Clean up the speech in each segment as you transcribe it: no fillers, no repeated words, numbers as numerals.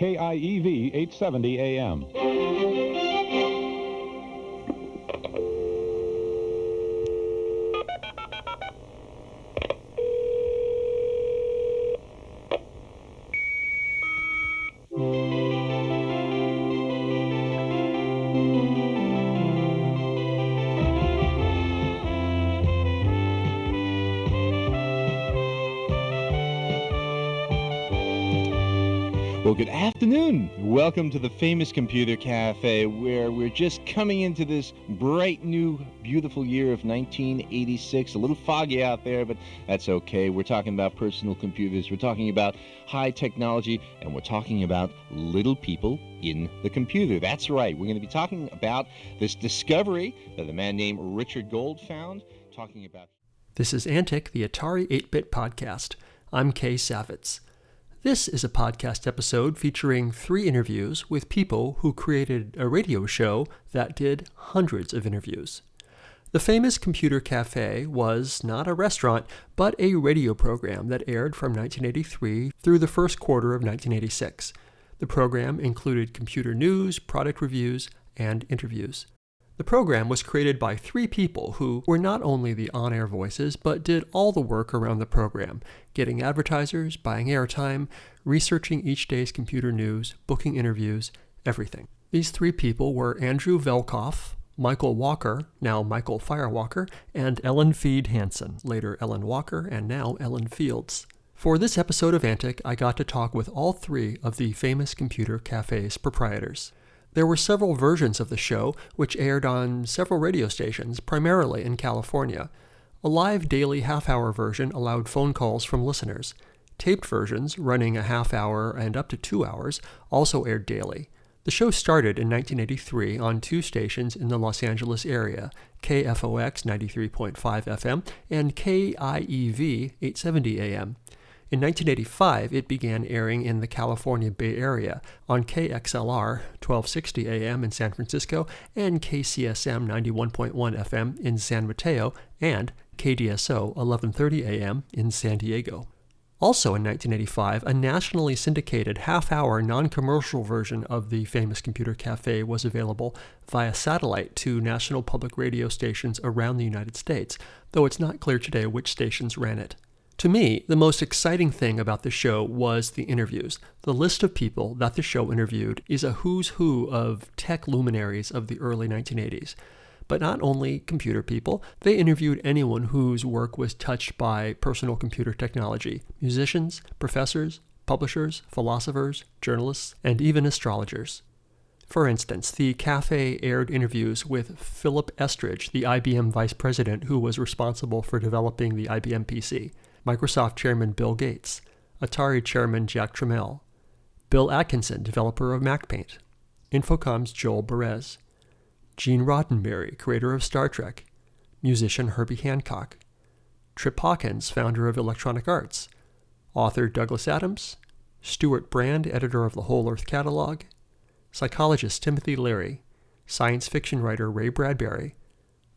KIEV 870 AM. Well, good afternoon. Welcome to the famous Computer Cafe, where we're just coming into this bright, new, beautiful year of 1986. A little foggy out there, but that's okay. We're talking about personal computers. We're talking about high technology, and we're talking about little people in the computer. That's right. We're going to be talking about this discovery that a man named Richard Gold found, talking about... This is Antic, the Atari 8-bit podcast. I'm Kay Savetz. This is a podcast episode featuring 3 interviews with people who created a radio show that did hundreds of interviews. The famous Computer Cafe was not a restaurant, but a radio program that aired from 1983 through the first quarter of 1986. The program included computer news, product reviews, and interviews. The program was created by 3 people who were not only the on-air voices, but did all the work around the program, getting advertisers, buying airtime, researching each day's computer news, booking interviews, everything. These 3 people were Andrew Velcoff, Michael Walker, now Michael FireWalker, and Ellen Fead Hansen, later Ellen Walker, and now Ellen Fields. For this episode of Antic, I got to talk with all 3 of the famous Computer Cafe's proprietors. There were several versions of the show, which aired on several radio stations, primarily in California. A live daily half-hour version allowed phone calls from listeners. Taped versions, running a half hour and up to 2 hours, also aired daily. The show started in 1983 on 2 stations in the Los Angeles area, KFOX 93.5 FM and KIEV 870 AM. In 1985, it began airing in the California Bay Area on KXLR 1260 AM in San Francisco and KCSM 91.1 FM in San Matro and KDSO 1130 AM in San Diego. Also in 1985, a nationally syndicated half-hour non-commercial version of the famous Computer Cafe was available via satellite to national public radio stations around the United States, though it's not clear today which stations ran it. To me, the most exciting thing about the show was the interviews. The list of people that the show interviewed is a who's who of tech luminaries of the early 1980s. But not only computer people, they interviewed anyone whose work was touched by personal computer technology: musicians, professors, publishers, philosophers, journalists, and even astrologers. For instance, the cafe aired interviews with Philip Estridge, the IBM vice president who was responsible for developing the IBM PC, Microsoft chairman Bill Gates, Atari chairman Jack Tramiel, Bill Atkinson, developer of MacPaint, Infocom's Joel Perez, Gene Roddenberry, creator of Star Trek, musician Herbie Hancock, Trip Hawkins, founder of Electronic Arts, author Douglas Adams, Stuart Brand, editor of the Whole Earth Catalog, psychologist Timothy Leary, science fiction writer Ray Bradbury,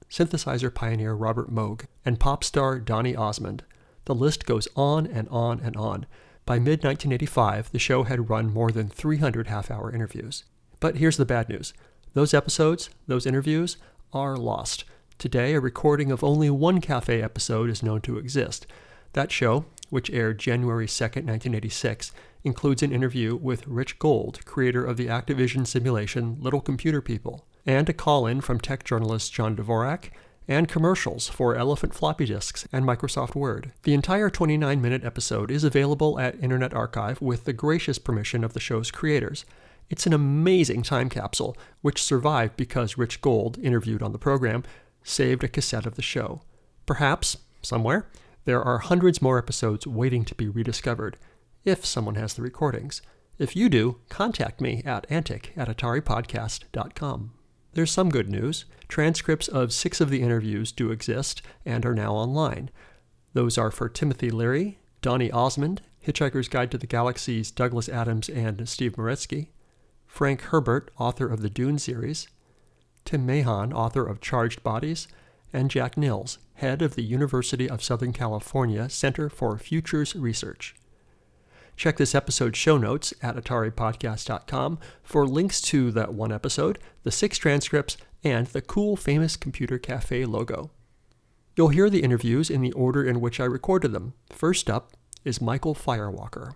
synthesizer pioneer Robert Moog, and pop star Donny Osmond. The list goes on and on and on. By mid-1985, the show had run more than 300 half-hour interviews. But here's the bad news. Those episodes, those interviews, are lost. Today, a recording of only one cafe episode is known to exist. That show, which aired January 2, 1986, includes an interview with Rich Gold, creator of the Activision simulation Little Computer People, and a call-in from tech journalist John Dvorak, and commercials for Elephant floppy disks and Microsoft Word. The entire 29-minute episode is available at Internet Archive with the gracious permission of the show's creators. It's an amazing time capsule, which survived because Rich Gold, interviewed on the program, saved a cassette of the show. Perhaps, somewhere, there are hundreds more episodes waiting to be rediscovered, if someone has the recordings. If you do, contact me at antic@ataripodcast.com. There's some good news. Transcripts of 6 of the interviews do exist and are now online. Those are for Timothy Leary, Donny Osmond, Hitchhiker's Guide to the Galaxy's Douglas Adams and Steve Moretsky, Frank Herbert, author of the Dune series, Tim Mahon, author of Charged Bodies, and Jack Nils, head of the University of Southern California Center for Futures Research. Check this episode's show notes at ataripodcast.com for links to that one episode, the 6 transcripts, and the cool Famous Computer Cafe logo. You'll hear the interviews in the order in which I recorded them. First up is Michael FireWalker.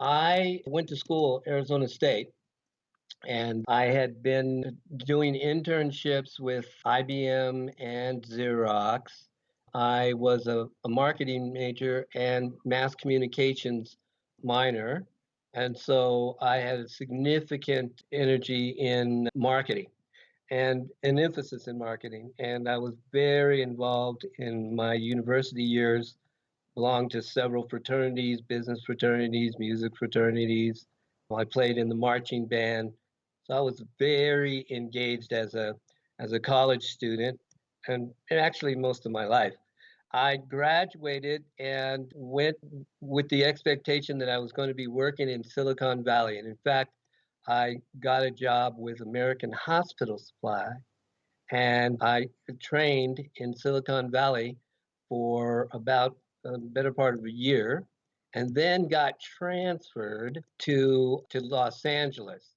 I went to school at Arizona State, and I had been doing internships with IBM and Xerox. I was a marketing major and mass communications minor, and so I had a significant energy in marketing and an emphasis in marketing. And I was very involved in my university years, belonged to several fraternities, business fraternities, music fraternities. I played in the marching band. So I was very engaged as a college student, and actually most of my life. I graduated and went with the expectation that I was going to be working in Silicon Valley. And in fact, I got a job with American Hospital Supply, and I trained in Silicon Valley for about the better part of a year, and then got transferred to Los Angeles.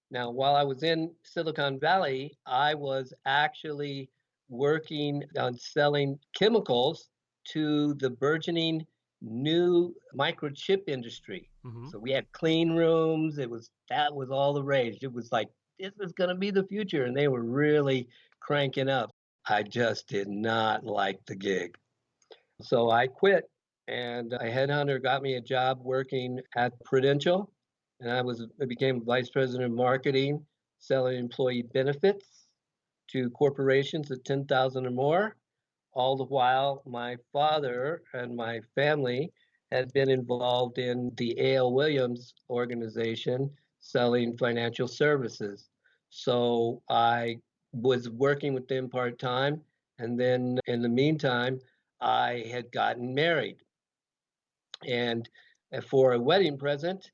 Now, while I was in Silicon Valley, I was actually working on selling chemicals to the burgeoning new microchip industry. Mm-hmm. So we had clean rooms. That was all the rage. It was like, this is going to be the future. And they were really cranking up. I just did not like the gig. So I quit, and a headhunter got me a job working at Prudential, and I became vice president of marketing, selling employee benefits to corporations at 10,000 or more. All the while, my father and my family had been involved in the A.L. Williams organization, selling financial services. So I was working with them part-time, and then in the meantime, I had gotten married. And for a wedding present,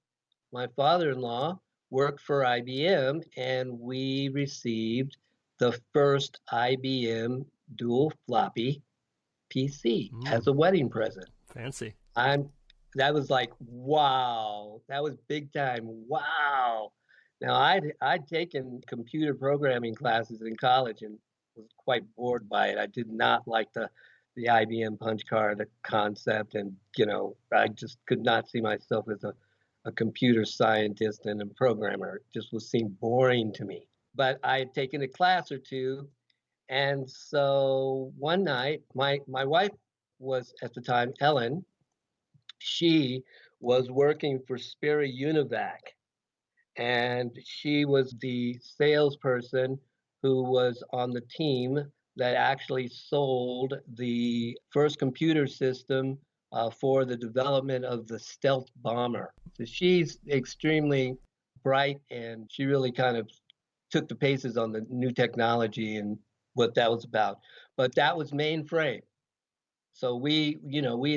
my father-in-law worked for IBM, and we received the first IBM dual floppy PC as a wedding present. Fancy. That was like, wow, that was big time. Wow. Now I'd taken computer programming classes in college and was quite bored by it. I did not like the IBM punch card concept, and I just could not see myself as a computer scientist and a programmer. It just seemed boring to me. But I had taken a class or two, and so one night, my wife was at the time, Ellen. She was working for Sperry Univac, and she was the salesperson who was on the team that actually sold the first computer system for the development of the stealth bomber. So she's extremely bright, and she really kind of took the paces on the new technology and what that was about. But that was mainframe. So we'd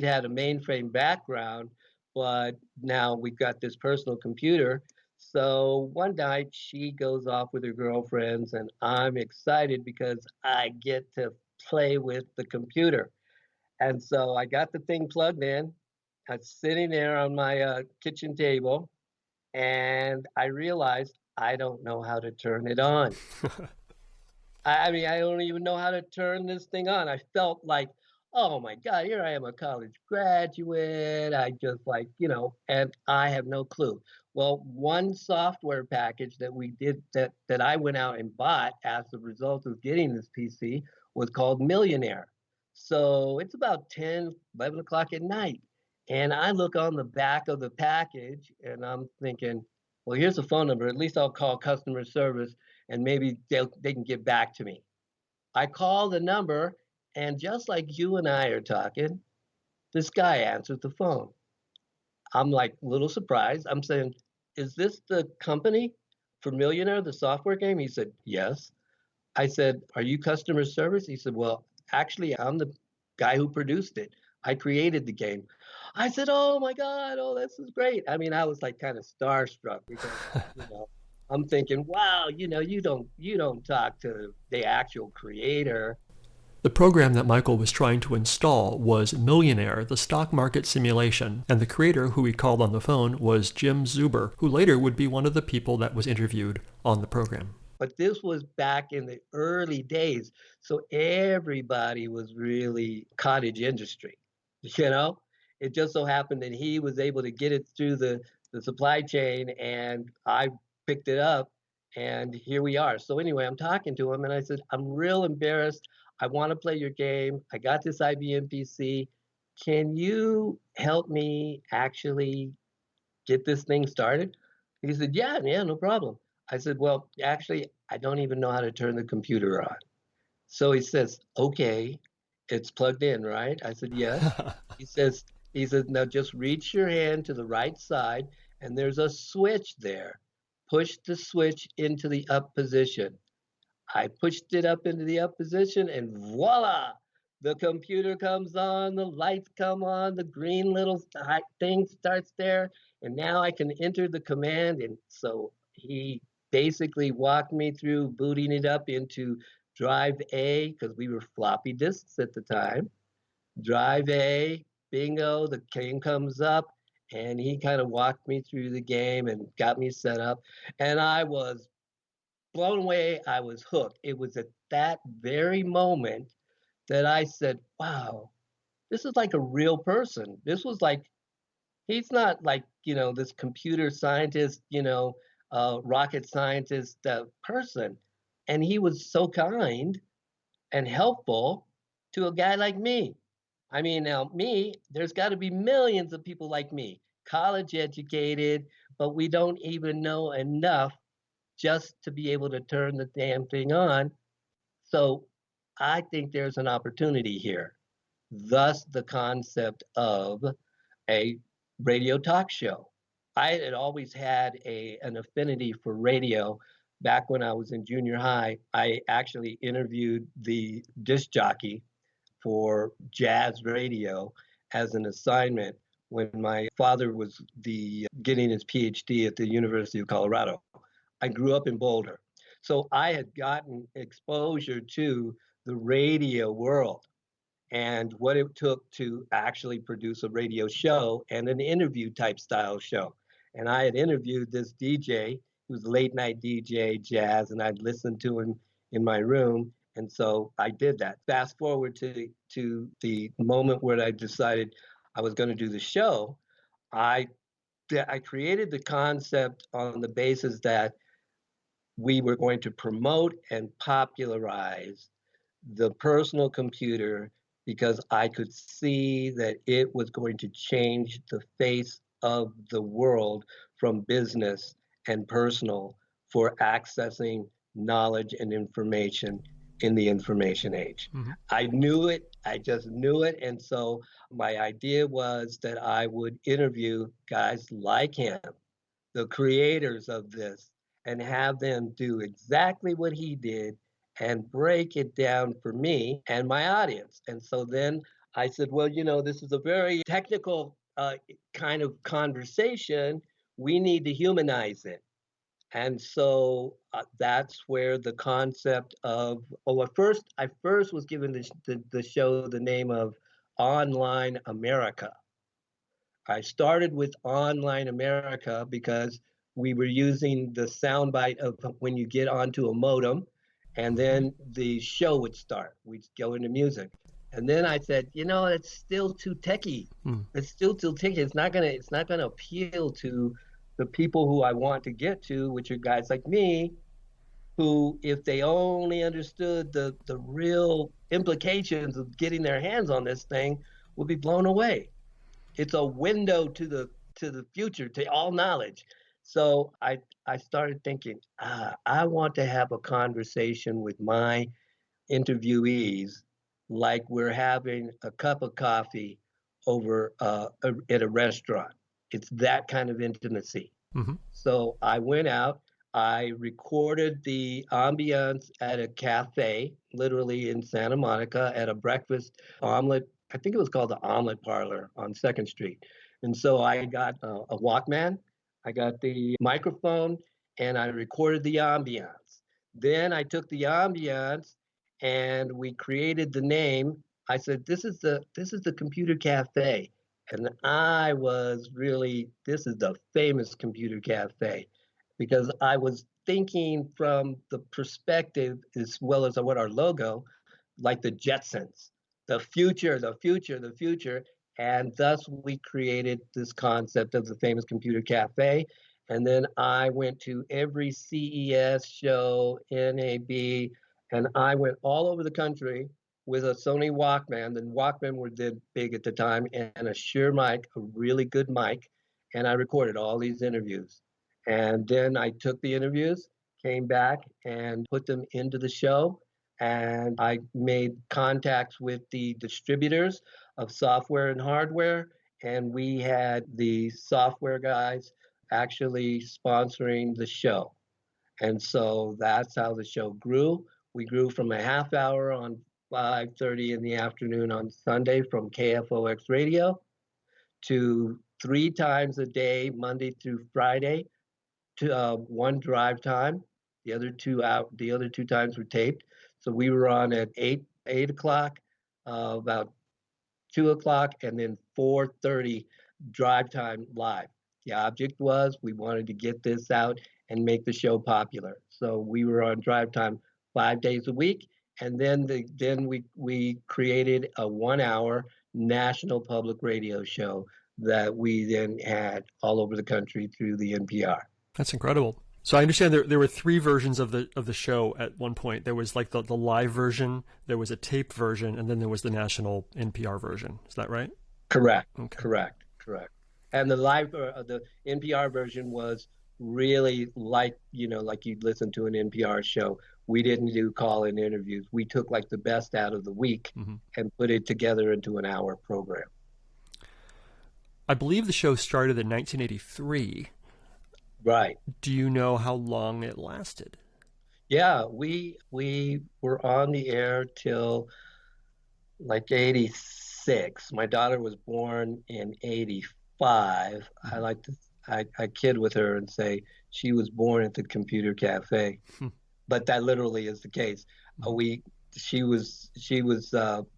had a mainframe background, but now we've got this personal computer. So one night she goes off with her girlfriends, and I'm excited because I get to play with the computer. And so I got the thing plugged in. It's sitting there on my kitchen table, and I realized I don't know how to turn it on. I mean, I don't even know how to turn this thing on. I felt like, oh my God, here I am, a college graduate. I just and I have no clue. Well, one software package that we did that I went out and bought as a result of getting this PC was called Millionaire. So it's about 10, 11 o'clock at night. And I look on the back of the package, and I'm thinking, well, here's a phone number. At least I'll call customer service, and maybe they can get back to me. I call the number, and just like you and I are talking, this guy answers the phone. I'm like a little surprised. I'm saying, is this the company for Millionaire, the software game? He said, yes. I said, are you customer service? He said, well, actually, I'm the guy who produced it. I created the game. I said, oh my God, oh, this is great. I mean, I was like kind of starstruck because, I'm thinking, wow, you don't talk to the actual creator. The program that Michael was trying to install was Millionaire, the stock market simulation, and the creator who he called on the phone was Jim Zuber, who later would be one of the people that was interviewed on the program. But this was back in the early days, so everybody was really cottage industry, you know? It just so happened that he was able to get it through the supply chain, and I picked it up, and here we are. So anyway, I'm talking to him, and I said, I'm real embarrassed. I want to play your game. I got this IBM PC. Can you help me actually get this thing started? He said, yeah, no problem. I said, well, actually, I don't even know how to turn the computer on. So he says, okay, it's plugged in, right? I said, yes. He says, now just reach your hand to the right side, and there's a switch there. Push the switch into the up position. I pushed it up into the up position, and voila, the computer comes on, the lights come on, the green little thing starts there, and now I can enter the command. And so he basically walked me through booting it up into drive A, because we were floppy disks at the time. Drive A, bingo, the game comes up, and he kind of walked me through the game and got me set up. And I was blown away. I was hooked. It was at that very moment that I said, wow, this is like a real person. This was like, he's not like, this computer scientist, rocket scientist person. And he was so kind and helpful to a guy like me. I mean, now me, there's got to be millions of people like me, college educated, but we don't even know enough just to be able to turn the damn thing on. So I think there's an opportunity here. Thus, the concept of a radio talk show. I had always had an affinity for radio. Back when I was in junior high, I actually interviewed the disc jockey for jazz radio as an assignment when my father was getting his PhD at the University of Colorado. I grew up in Boulder. So I had gotten exposure to the radio world and what it took to actually produce a radio show and an interview type style show. And I had interviewed this DJ, who was a late night DJ, jazz, and I'd listened to him in my room. And so I did that. Fast forward to the moment where I decided I was going to do the show. I created the concept on the basis that we were going to promote and popularize the personal computer because I could see that it was going to change the face of the world from business and personal for accessing knowledge and information in the information age. Mm-hmm. I knew it. I just knew it. And so my idea was that I would interview guys like him, the creators of this, and have them do exactly what he did and break it down for me and my audience. And so then I said, well, this is a very technical kind of conversation. We need to humanize it. And so that's where the concept of, I first was given the show the name of Online America. I started with Online America because we were using the soundbite of when you get onto a modem, and then the show would start. We'd go into music. And then I said, it's still too techie. It's still too techie. It's not gonna appeal to the people who I want to get to, which are guys like me, who, if they only understood the real implications of getting their hands on this thing, would be blown away. It's a window to the future, to all knowledge. So I started thinking, I want to have a conversation with my interviewees like we're having a cup of coffee over at a restaurant. It's that kind of intimacy. Mm-hmm. So I went out, I recorded the ambiance at a cafe, literally in Santa Monica, at a breakfast omelet. I think it was called the Omelet Parlor on 2nd Street. And so I got a Walkman, I got the microphone, and I recorded the ambiance. Then I took the ambiance and we created the name. I said, this is the Computer Cafe. And I was really, this is the famous Computer Cafe, because I was thinking from the perspective, as well as what our logo, like the Jetsons, the future, the future, the future. And thus we created this concept of the famous Computer Cafe. And then I went to every CES show, NAB, and I went all over the country with a Sony Walkman. The Walkman were did big at the time, and a Shure mic, a really good mic, and I recorded all these interviews. And then I took the interviews, came back and put them into the show, and I made contacts with the distributors of software and hardware, and we had the software guys actually sponsoring the show. And so that's how the show grew. We grew from a half hour on 5:30 in the afternoon on Sunday from KFOX radio to 3 times a day, Monday through Friday, to one drive time. The other two times were taped. So we were on at 8 o'clock, about 2 o'clock, and then 4:30 drive time live. The object was we wanted to get this out and make the show popular. So we were on drive time 5 days a week. And then we created a 1-hour national public radio show that we then had all over the country through the NPR. That's incredible. So I understand there were 3 versions of the show at one point. There was like the live version, there was a taped version, and then there was the national NPR version. Is that right? Correct. Okay. Correct. And the the NPR version was really like you'd listen to an NPR show. We didn't do call-in interviews. We took like the best out of the week and put it together into an hour program. I believe the show started in 1983. Right. Do you know how long it lasted? Yeah, we were on the air till like 86. My daughter was born in 85. I like to I kid with her and say she was born at the Computer Cafe, but that literally is the case. She was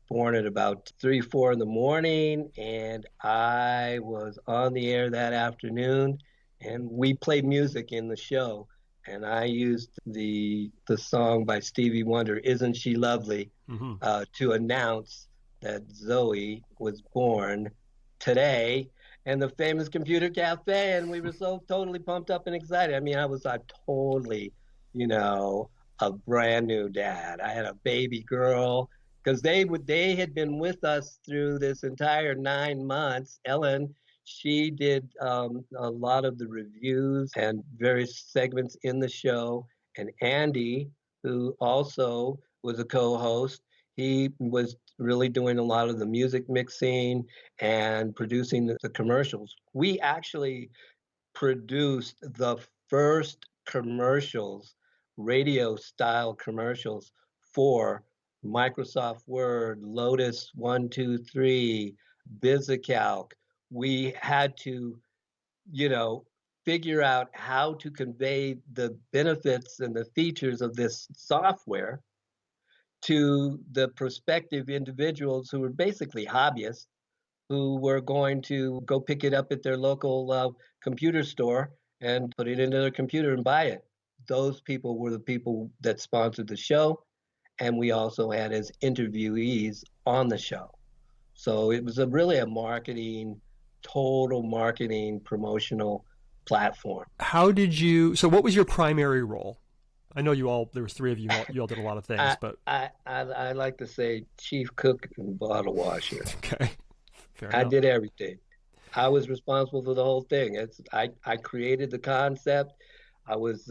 born at about 3, 4 in the morning, and I was on the air that afternoon, and we played music in the show, and I used the song by Stevie Wonder, "Isn't She Lovely," to announce that Zoe was born today in the famous Computer Cafe, and we were so totally pumped up and excited. I mean, I was totally, a brand new dad. I had a baby girl because they had been with us through this entire 9 months. Ellen, she did a lot of the reviews and various segments in the show, and Andy, who also was a co-host, he was really doing a lot of the music mixing and producing the commercials. We actually produced the first commercials, radio style commercials for Microsoft Word, Lotus 123, VisiCalc. We had to, figure out how to convey the benefits and the features of this software to the prospective individuals who were basically hobbyists, who were going to go pick it up at their local computer store and put it into their computer and buy it. Those people were the people that sponsored the show, and we also had as interviewees on the show. So it was really a total marketing, promotional platform. So what was your primary role? I know there was 3 of you, you all did a lot of things, but... I like to say chief cook and bottle washer. Okay, fair enough. I did everything. I was responsible for the whole thing. I created the concept. I was,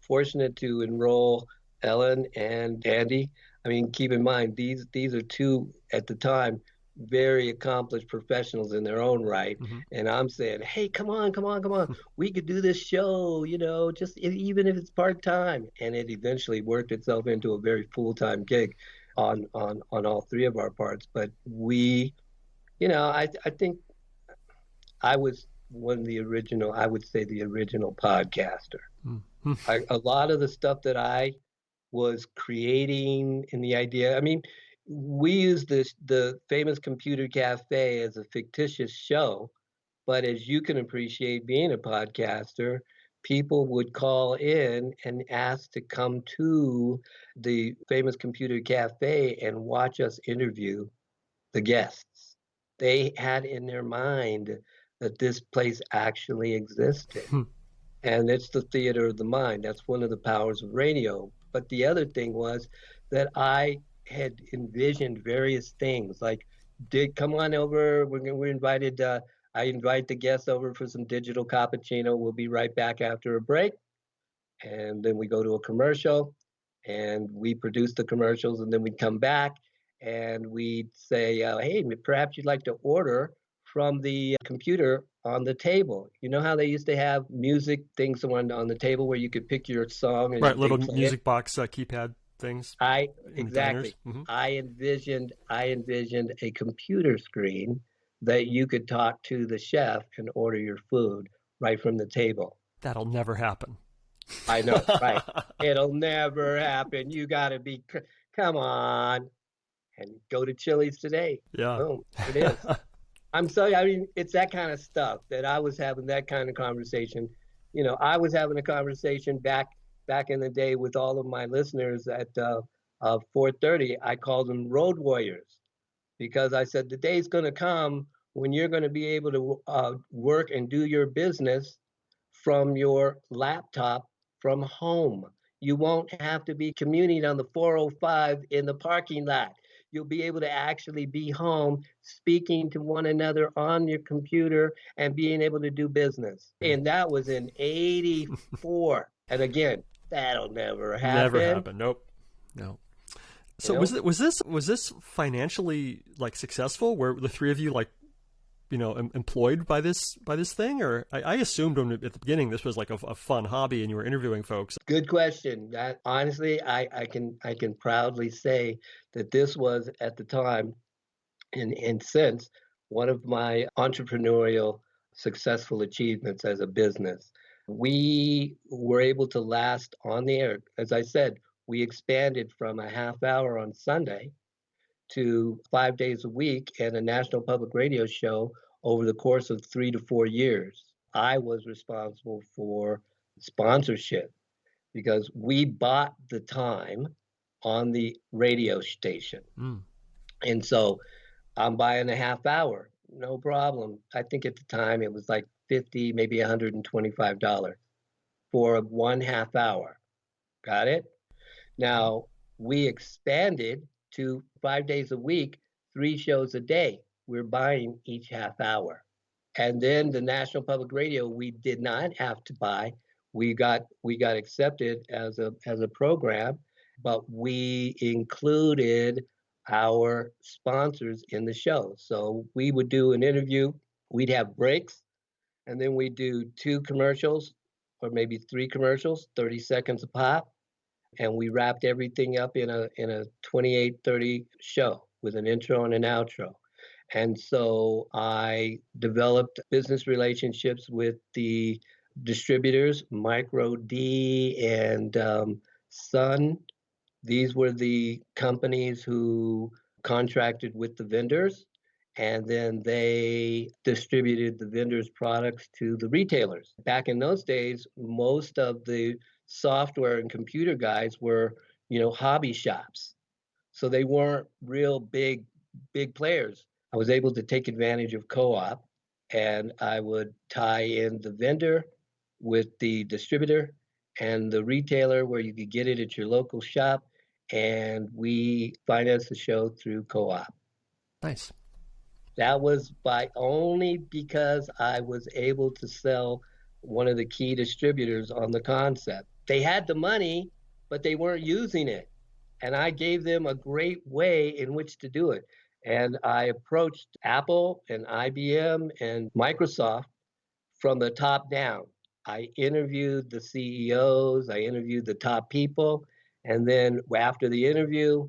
fortunate to enroll Ellen and Andy. I mean, keep in mind, these are 2, at the time, very accomplished professionals in their own right. And I'm saying, hey, come on. We could do this show, just even if it's part-time. And it eventually worked itself into a very full-time gig on all 3 of our parts. But we, I think I was one of the original, I would say the original podcaster. A lot of the stuff that I was creating and the idea. I mean, we use the famous Computer Cafe as a fictitious show, but as you can appreciate being a podcaster, people would call in and ask to come to the famous Computer Cafe and watch us interview the guests. They had in their mind that this place actually existed. And it's the theater of the mind. That's one of the powers of radio. But the other thing was that I had envisioned various things like, come on over. We're invited. I invite the guests over for some digital cappuccino. We'll be right back after a break. And then we go to a commercial and we produce the commercials, and then we'd come back and we'd say, hey, perhaps you'd like to order from the computer on the table. You know how they used to have music things on the table where you could pick your song? And right, little music box keypad things. Exactly. Mm-hmm. I envisioned a computer screen that you could talk to the chef and order your food right from the table. That'll never happen. I know, right? It'll never happen. You got to be, come on, and go to Chili's today. Yeah. Boom, it is. I'm sorry. I mean, it's that kind of stuff that I was having that kind of conversation. You know, I was having a conversation back in the day with all of my listeners at 4:30. I called them road warriors because I said the day's going to come when you're going to be able to work and do your business from your laptop from home. You won't have to be commuting on the 405 in the parking lot. You'll be able to actually be home speaking to one another on your computer and being able to do business. And that was in 84. And again, that'll never happen. Never happen. Nope. No. So was this financially like successful? Were the three of you like, you know, employed by this thing? Or I assumed at the beginning this was like a fun hobby and you were interviewing folks. Good question. That honestly, I can proudly say that this was at the time and since one of my entrepreneurial successful achievements as a business. We were able to last on the air. As I said, we expanded from a half hour on Sunday to 5 days a week and a national public radio show over the course of 3 to 4 years. I was responsible for sponsorship because we bought the time on the radio station. And so I'm buying a half hour, no problem. I think at the time it was like $50, maybe $125 for 1 half hour. Got it? Now we expanded to 5 days a week, 3 shows a day. We're buying each half hour. And then the National Public Radio, we did not have to buy. We got accepted as a program, but we included our sponsors in the show. So we would do an interview, we'd have breaks, and then we'd do 2 commercials or maybe 3 commercials, 30 seconds a pop. And we wrapped everything up in a 28-30 show with an intro and an outro. And so I developed business relationships with the distributors, Micro D and Sun. These were the companies who contracted with the vendors, and then they distributed the vendors' products to the retailers. Back in those days, most of the software and computer guys were, hobby shops. So they weren't real big players. I was able to take advantage of co-op, and I would tie in the vendor with the distributor and the retailer where you could get it at your local shop, and we financed the show through co-op. Nice. That was only because I was able to sell one of the key distributors on the concept. They had the money, but they weren't using it. And I gave them a great way in which to do it. And I approached Apple and IBM and Microsoft from the top down. I interviewed the CEOs, I interviewed the top people. And then after the interview,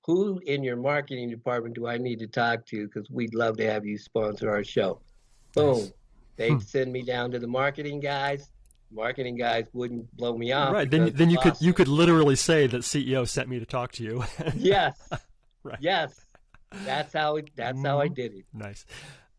who in your marketing department do I need to talk to? Because we'd love to have you sponsor our show. Boom. Nice. They'd send me down to the marketing guys. marketing guys wouldn't blow me off. Right. Then you could literally say that CEO sent me to talk to you. Yes. Right. Yes. That's how I did it. Nice.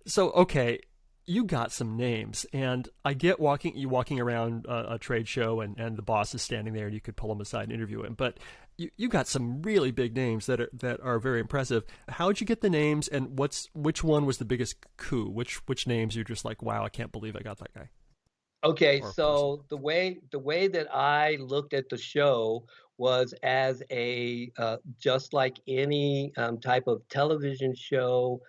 So, okay, you got some names, and I get walking around a trade show, and the boss is standing there, and you could pull him aside and interview him. But you got some really big names that are very impressive. How'd you get the names, and which one was the biggest coup? Which names you're just like, wow, I can't believe I got that guy? Okay, so the way that I looked at the show was as a just like any type of television show,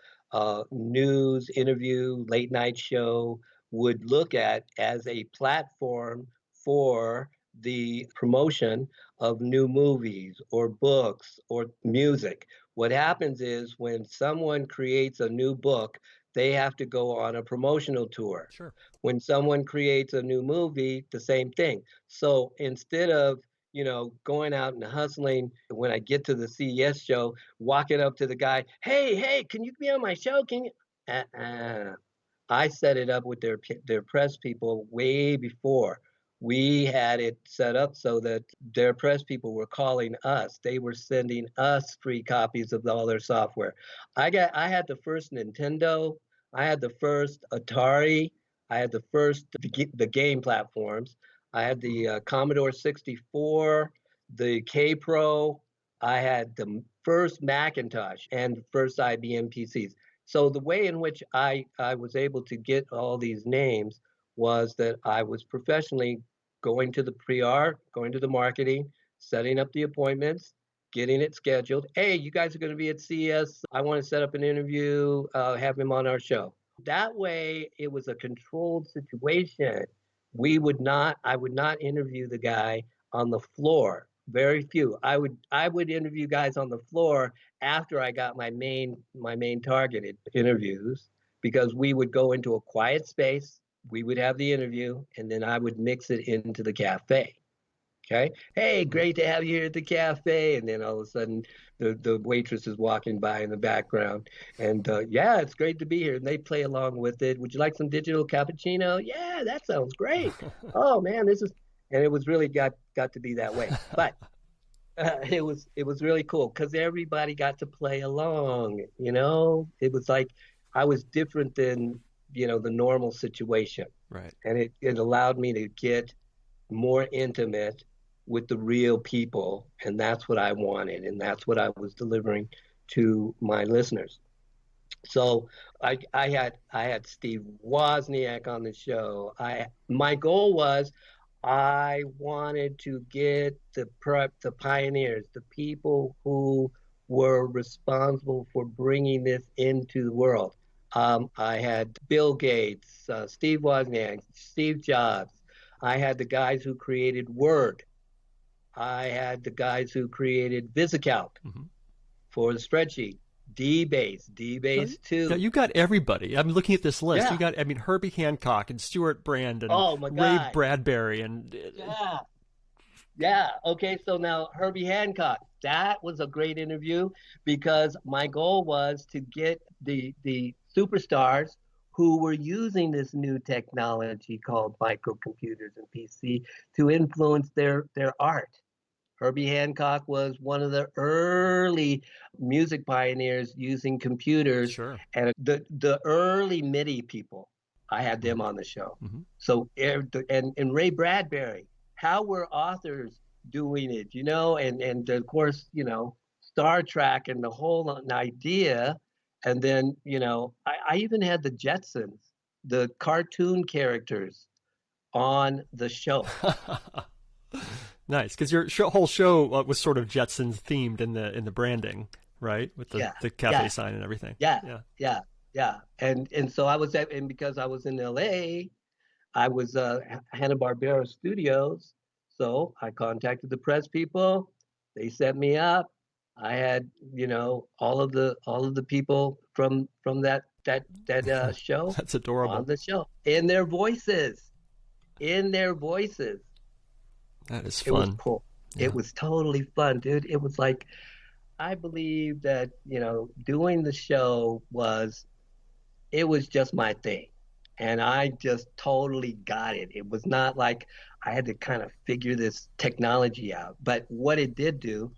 news interview, late night show would look at as a platform for the promotion of new movies or books or music. What happens is when someone creates a new book, they have to go on a promotional tour. Sure. When someone creates a new movie, the same thing. So instead of going out and hustling when I get to the CES show, walking up to the guy, hey, can you be on my show? Can you? I set it up with their press people way before. We had it set up so that their press people were calling us. They were sending us free copies of all their software. I had the first Nintendo. I had the first Atari. I had the first the game platforms. I had the Commodore 64, the K-Pro. I had the first Macintosh and the first IBM PCs. So the way in which I was able to get all these names was that I was professionally going to the PR, going to the marketing, setting up the appointments, getting it scheduled. Hey, you guys are going to be at CES. I want to set up an interview, have him on our show. That way, it was a controlled situation. I would not interview the guy on the floor. Very few. I would interview guys on the floor after I got my main targeted interviews, because we would go into a quiet space. We would have the interview, and then I would mix it into the cafe. Okay. Hey, great to have you here at the cafe. And then all of a sudden, the waitress is walking by in the background. And yeah, it's great to be here. And they play along with it. Would you like some digital cappuccino? Yeah, that sounds great. Oh man, and it was really got to be that way. But it was really cool because everybody got to play along. It was like I was different than the normal situation. Right. And it allowed me to get more intimate with the real people, and that's what I wanted, and that's what I was delivering to my listeners. So I had Steve Wozniak on the show. My goal was I wanted to get the pioneers, the people who were responsible for bringing this into the world. I had Bill Gates, Steve Wozniak, Steve Jobs. I had the guys who created Word. I had the guys who created VisiCalc for the spreadsheet. DBase 2. Now you got everybody. I'm looking at this list. Yeah. You got, Herbie Hancock and Stuart Brand and Ray Bradbury and Yeah. Okay. So now Herbie Hancock. That was a great interview because my goal was to get the superstars who were using this new technology called microcomputers and PC to influence their art. Herbie Hancock was one of the early music pioneers using computers. Sure. And the early MIDI people, I had them on the show. Mm-hmm. So, and Ray Bradbury, how were authors doing it, and of course, Star Trek and the whole idea. And then, I even had the Jetsons, the cartoon characters on the show. Nice, because your whole show was sort of Jetsons themed in the branding, right? With the cafe sign and everything. Yeah. And so I was and because I was in LA, I was Hanna-Barbera Studios. So I contacted the press people. They set me up. I had, all of the people from that show. That's adorable. On the show, in their voices. That is It was fun. cool. Yeah. It was totally fun, dude. It was like, I believe that, doing the show was just my thing. And I just totally got it. It was not like I had to kind of figure this technology out. But what it did do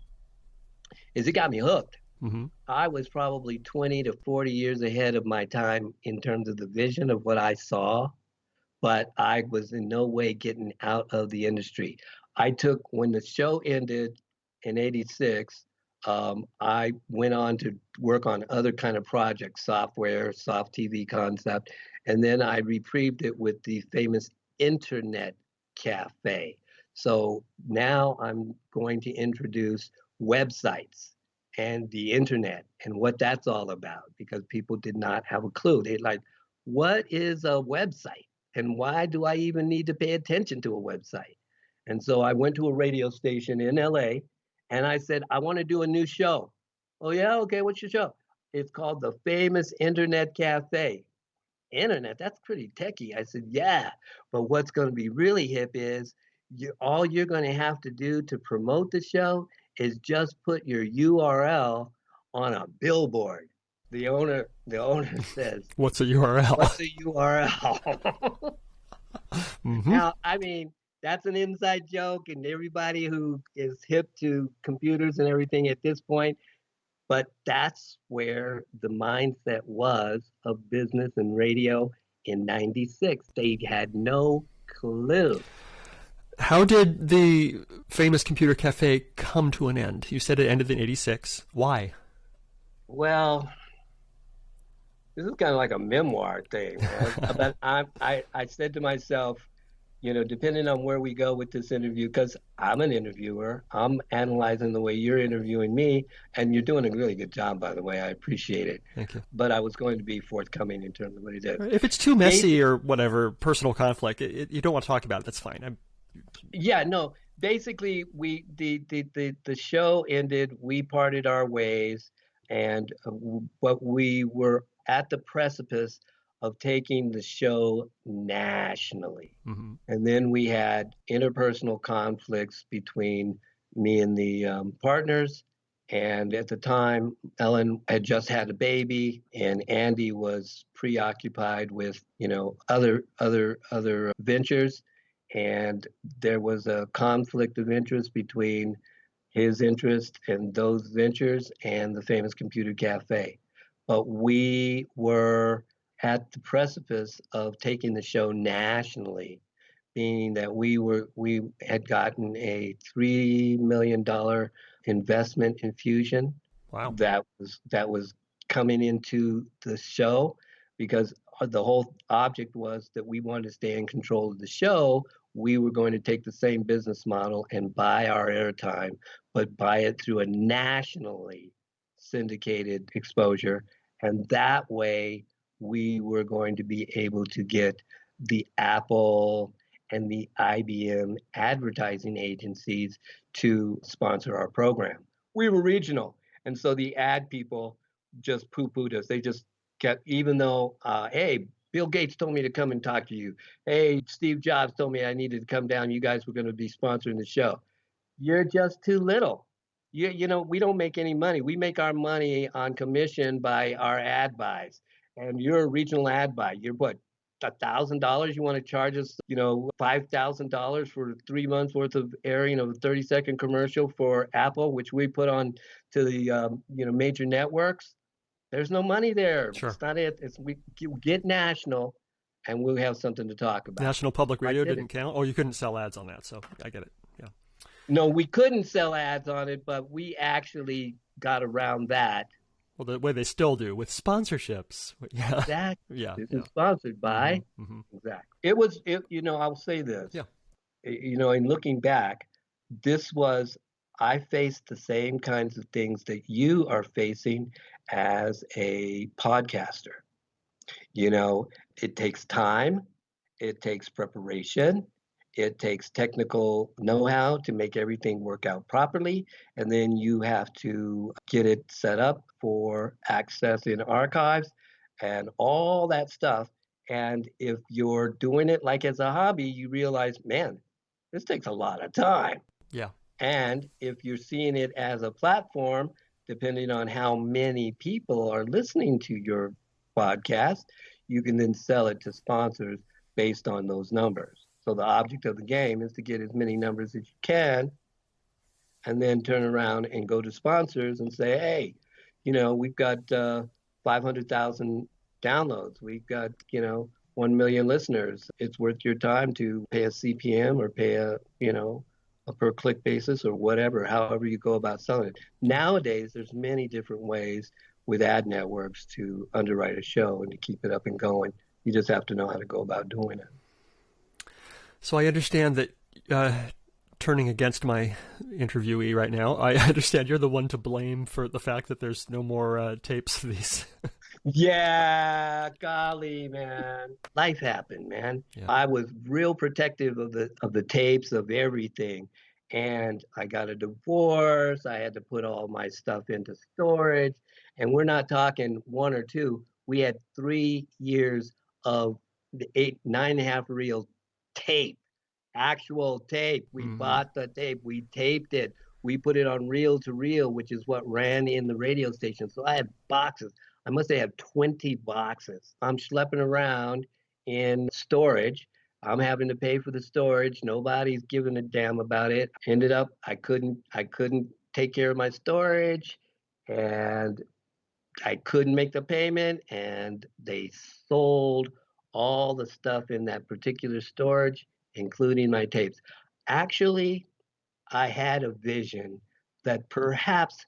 is it got me hooked. Mm-hmm. I was probably 20 to 40 years ahead of my time in terms of the vision of what I saw, but I was in no way getting out of the industry. When the show ended in 86, I went on to work on other kind of projects, software, soft TV concept, and then I reprieved it with the famous Internet Cafe. So now I'm going to introduce websites and the internet and what that's all about, because people did not have a clue. They're like, what is a website? And why do I even need to pay attention to a website? And so I went to a radio station in LA and I said, I want to do a new show. Oh, yeah? Okay, what's your show? It's called The Famous Internet Cafe. Internet, that's pretty techie. I said, yeah, but what's going to be really hip is all you're going to have to do to promote the show is just put your URL on a billboard. The owner says, What's a URL? what's a URL? Mm-hmm. Now, I mean, that's an inside joke, and everybody who is hip to computers and everything at this point, but that's where the mindset was of business and radio in 96. They had no clue. How did the famous Computer Cafe come to an end? You said it ended in 86. Why? Well, this is kind of like a memoir thing. But I said to myself, depending on where we go with this interview, because I'm an interviewer, I'm analyzing the way you're interviewing me, and you're doing a really good job, by the way. I appreciate it. Thank you. But I was going to be forthcoming in terms of what he did. If it's too messy or whatever, personal conflict, you don't want to talk about it, that's fine. Yeah, no. Basically, the show ended. We parted our ways, but we were at the precipice of taking the show nationally. Mm-hmm. And then we had interpersonal conflicts between me and the partners. And at the time, Ellen had just had a baby, and Andy was preoccupied with, other ventures. And there was a conflict of interest between his interest in those ventures and the famous Computer Cafe. But we were at the precipice of taking the show nationally, meaning that we had gotten a $3 million investment infusion. Wow. That was coming into the show, because the whole object was that we wanted to stay in control of the show. We were going to take the same business model and buy our airtime, but buy it through a nationally syndicated exposure. And that way, we were going to be able to get the Apple and the IBM advertising agencies to sponsor our program. We were regional. And so the ad people just poo-pooed us. They just kept, even though, hey, Bill Gates told me to come and talk to you. Hey, Steve Jobs told me I needed to come down. You guys were going to be sponsoring the show. You're just too little. We don't make any money. We make our money on commission by our ad buys. And you're a regional ad buy. You're what, $1,000? You want to charge us, $5,000 for 3 months worth of airing of a 30-second commercial for Apple, which we put on to the major networks? There's no money there. Sure. It's not it. We get national, and we'll have something to talk about. National Public Radio didn't count? Oh, you couldn't sell ads on that, so I get it. Yeah. No, we couldn't sell ads on it, but we actually got around that. Well, the way they still do with sponsorships. Yeah. Exactly. Yeah. This is sponsored by. Mm-hmm. Exactly. I'll say this. Yeah. In looking back, I faced the same kinds of things that you are facing as a podcaster. It takes time, it takes preparation, it takes technical know-how to make everything work out properly, and then you have to get it set up for access in archives and all that stuff. And if you're doing it like as a hobby, you realize, man, this takes a lot of time. Yeah. And if you're seeing it as a platform, depending on how many people are listening to your podcast, you can then sell it to sponsors based on those numbers. So the object of the game is to get as many numbers as you can, and then turn around and go to sponsors and say, hey, we've got 500,000 downloads. We've got, 1 million listeners. It's worth your time to pay a CPM or pay a per click basis or whatever, however you go about selling it. Nowadays, there's many different ways with ad networks to underwrite a show and to keep it up and going. You just have to know how to go about doing it. So I understand that, turning against my interviewee right now, I understand you're the one to blame for the fact that there's no more tapes of these. Yeah, golly, man. Life happened, man. Yeah. I was real protective of the tapes, of everything. And I got a divorce. I had to put all my stuff into storage. And we're not talking 1 or 2. We had 3 years of the 9.5 reel tape, actual tape. We bought the tape. We taped it. We put it on reel to reel, which is what ran in the radio station. So I had boxes. I must have 20 boxes. I'm schlepping around in storage. I'm having to pay for the storage. Nobody's giving a damn about it. Ended up, I couldn't take care of my storage, and I couldn't make the payment, and they sold all the stuff in that particular storage, including my tapes. Actually, I had a vision that perhaps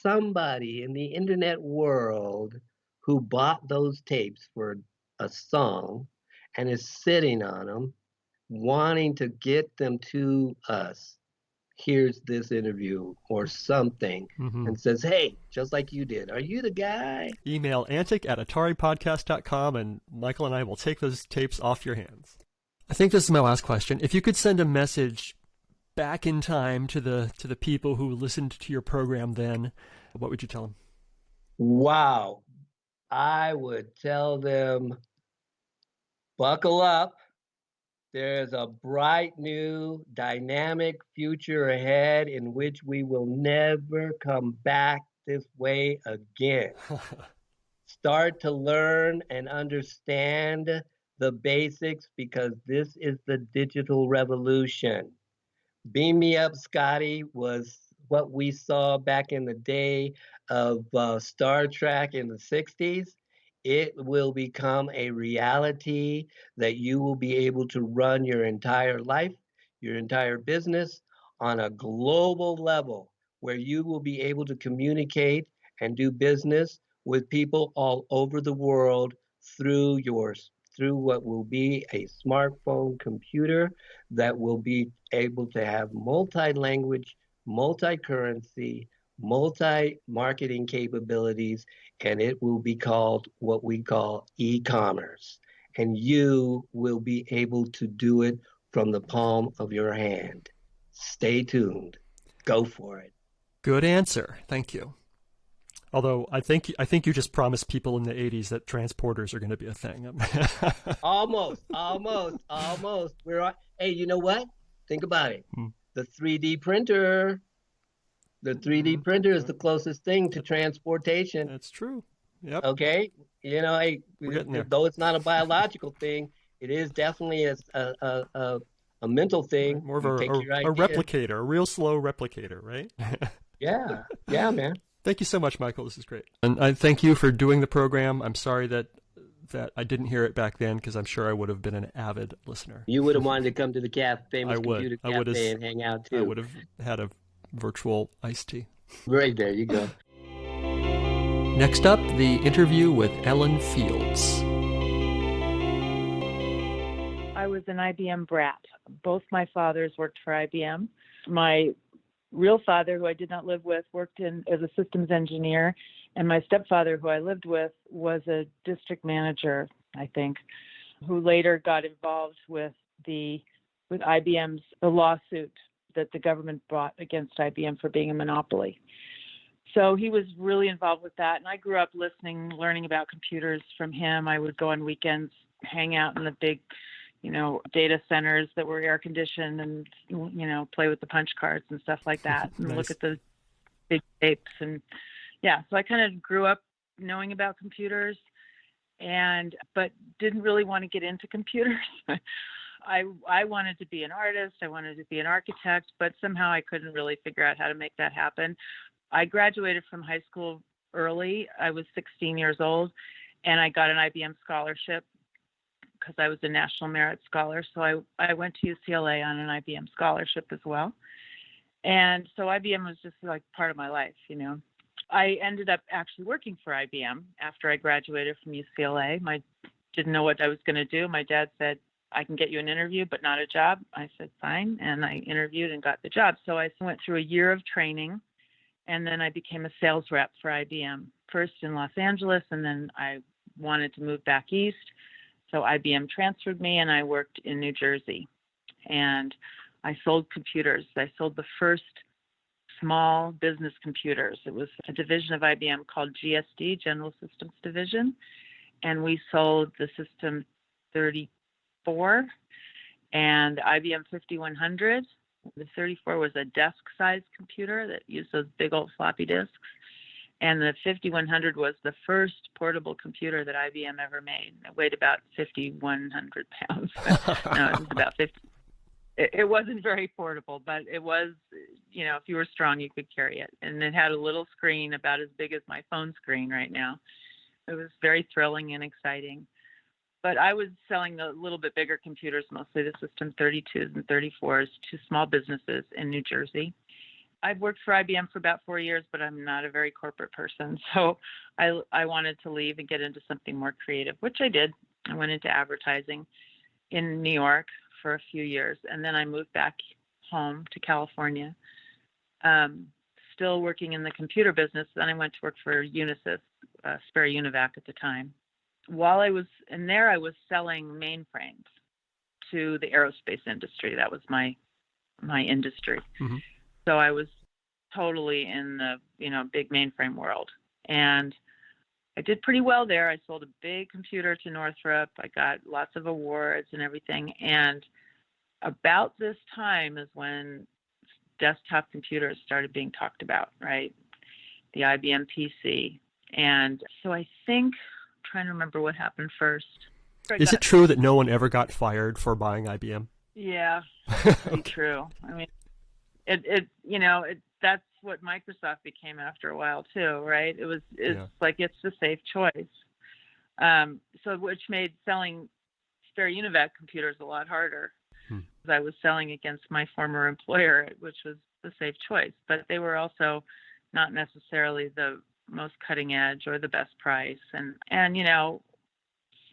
somebody in the internet world who bought those tapes for a song and is sitting on them, wanting to get them to us, hears this interview or something and says, hey, just like you did, are you the guy? Email antic@ataripodcast.com and Michael and I will take those tapes off your hands. I think this is my last question. If you could send a message back in time to the people who listened to your program then, what would you tell them? Wow. I would tell them, buckle up. There's a bright new dynamic future ahead in which we will never come back this way again. Start to learn and understand the basics, because this is the digital revolution. Beam Me Up, Scotty was what we saw back in the day of Star Trek in the 60s. It will become a reality that you will be able to run your entire life, your entire business on a global level, where you will be able to communicate and do business with people all over the world through what will be a smartphone computer that will be able to have multi-language, multi-currency, multi-marketing capabilities, and it will be called what we call e-commerce. And you will be able to do it from the palm of your hand. Stay tuned. Go for it. Good answer. Thank you. Although I think you just promised people in the 80s that transporters are going to be a thing. Almost. Hey, you know what? Think about it. The 3D printer. The 3D printer is the closest thing to transportation. That's true. Yep. Okay. Hey, we're getting there. Though it's not a biological thing, it is definitely a mental thing. More of a replicator, a real slow replicator, right? Yeah, man. Thank you so much, Michael. This is great. And I thank you for doing the program. I'm sorry that I didn't hear it back then, because I'm sure I would have been an avid listener. You would have wanted to come to the famous computer cafe and hang out too. I would have had a virtual iced tea. Right, there you go. Next up, the interview with Ellen Fields. I was an IBM brat. Both my fathers worked for IBM. My real father, who I did not live with, worked as a systems engineer, and my stepfather, who I lived with, was a district manager, I think, who later got involved with IBM's lawsuit that the government brought against IBM for being a monopoly. So he was really involved with that, and I grew up learning about computers from him. I would go on weekends, hang out in the big data centers that were air conditioned and, play with the punch cards and stuff like that and Nice. Look at the big tapes. And yeah, so I kind of grew up knowing about computers. but didn't really want to get into computers. I wanted to be an artist. I wanted to be an architect, but somehow I couldn't really figure out how to make that happen. I graduated from high school early. I was 16 years old, and I got an IBM scholarship because I was a National Merit Scholar. So I went to UCLA on an IBM scholarship as well. And so IBM was just like part of my life, you know. I ended up actually working for IBM after I graduated from UCLA. I didn't know what I was going to do. My dad said, I can get you an interview, but not a job. I said, fine. And I interviewed and got the job. So I went through a year of training, and then I became a sales rep for IBM, first in Los Angeles, and then I wanted to move back east. So IBM transferred me, and I worked in New Jersey. And I sold computers. I sold the first small business computers. It was a division of IBM called GSD, General Systems Division. And we sold the System 34 and IBM 5100. The 34 was a desk-sized computer that used those big old floppy disks. And the 5100 was the first portable computer that IBM ever made. It weighed about 5,100 pounds. No, it was about 50. It wasn't very portable, but it was, you know, if you were strong, you could carry it. And it had a little screen about as big as my phone screen right now. It was very thrilling and exciting. But I was selling the little bit bigger computers, mostly the System 32s and 34s, to small businesses in New Jersey. I've worked for IBM for about 4 years, but I'm not a very corporate person. So I wanted to leave and get into something more creative, which I did. I went into advertising in New York for a few years, and then I moved back home to California, still working in the computer business. Then I went to work for Unisys, Spare Univac at the time. While I was in there, I was selling mainframes to the aerospace industry. That was my industry. Mm-hmm. So I was totally in the, you know, big mainframe world. And I did pretty well there. I sold a big computer to Northrop. I got lots of awards and everything. And about this time is when desktop computers started being talked about, right? The IBM PC. And so I think, I'm trying to remember what happened first. Is it true that no one ever got fired for buying IBM? Yeah, that's pretty true. I mean, that's what Microsoft became after a while too, right? Like it's the safe choice. So which made selling Spare Univac computers a lot harder. I was selling against my former employer, which was the safe choice, but they were also not necessarily the most cutting edge or the best price. And you know,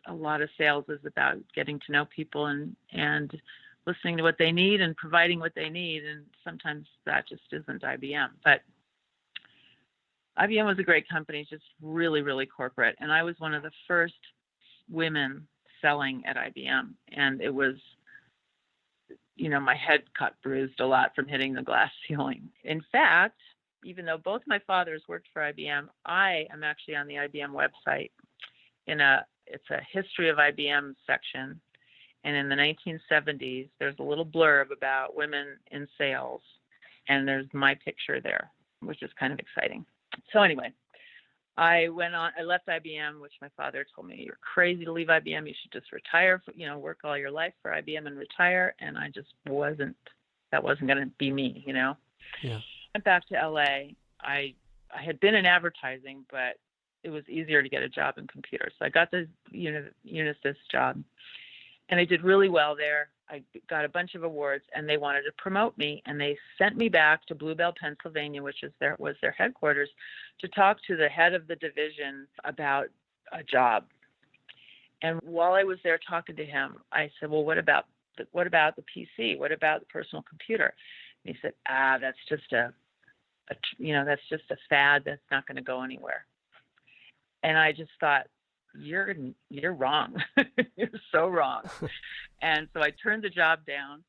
a lot of sales is about getting to know people and listening to what they need and providing what they need. And sometimes that just isn't IBM. But IBM was a great company, just really, really corporate. And I was one of the first women selling at IBM. And it was, you know, my head got bruised a lot from hitting the glass ceiling. In fact, even though both my fathers worked for IBM, I am actually on the IBM website it's a history of IBM section. And in the 1970s, there's a little blurb about women in sales, and there's my picture there, which is kind of exciting. So anyway, I left IBM, which my father told me, you're crazy to leave IBM. You should just retire, work all your life for IBM and retire. And I just that wasn't going to be me, you know? Yeah. Went back to LA. I had been in advertising, but it was easier to get a job in computers. So I got the Unisys job. And I did really well there. I got a bunch of awards, and they wanted to promote me. And they sent me back to Blue Bell, Pennsylvania, which was their headquarters, to talk to the head of the division about a job. And while I was there talking to him, I said, "Well, what about the PC? What about the personal computer?" And he said, "That's just a fad. That's not going to go anywhere." And I just thought, you're wrong. You're so wrong. And so I turned the job down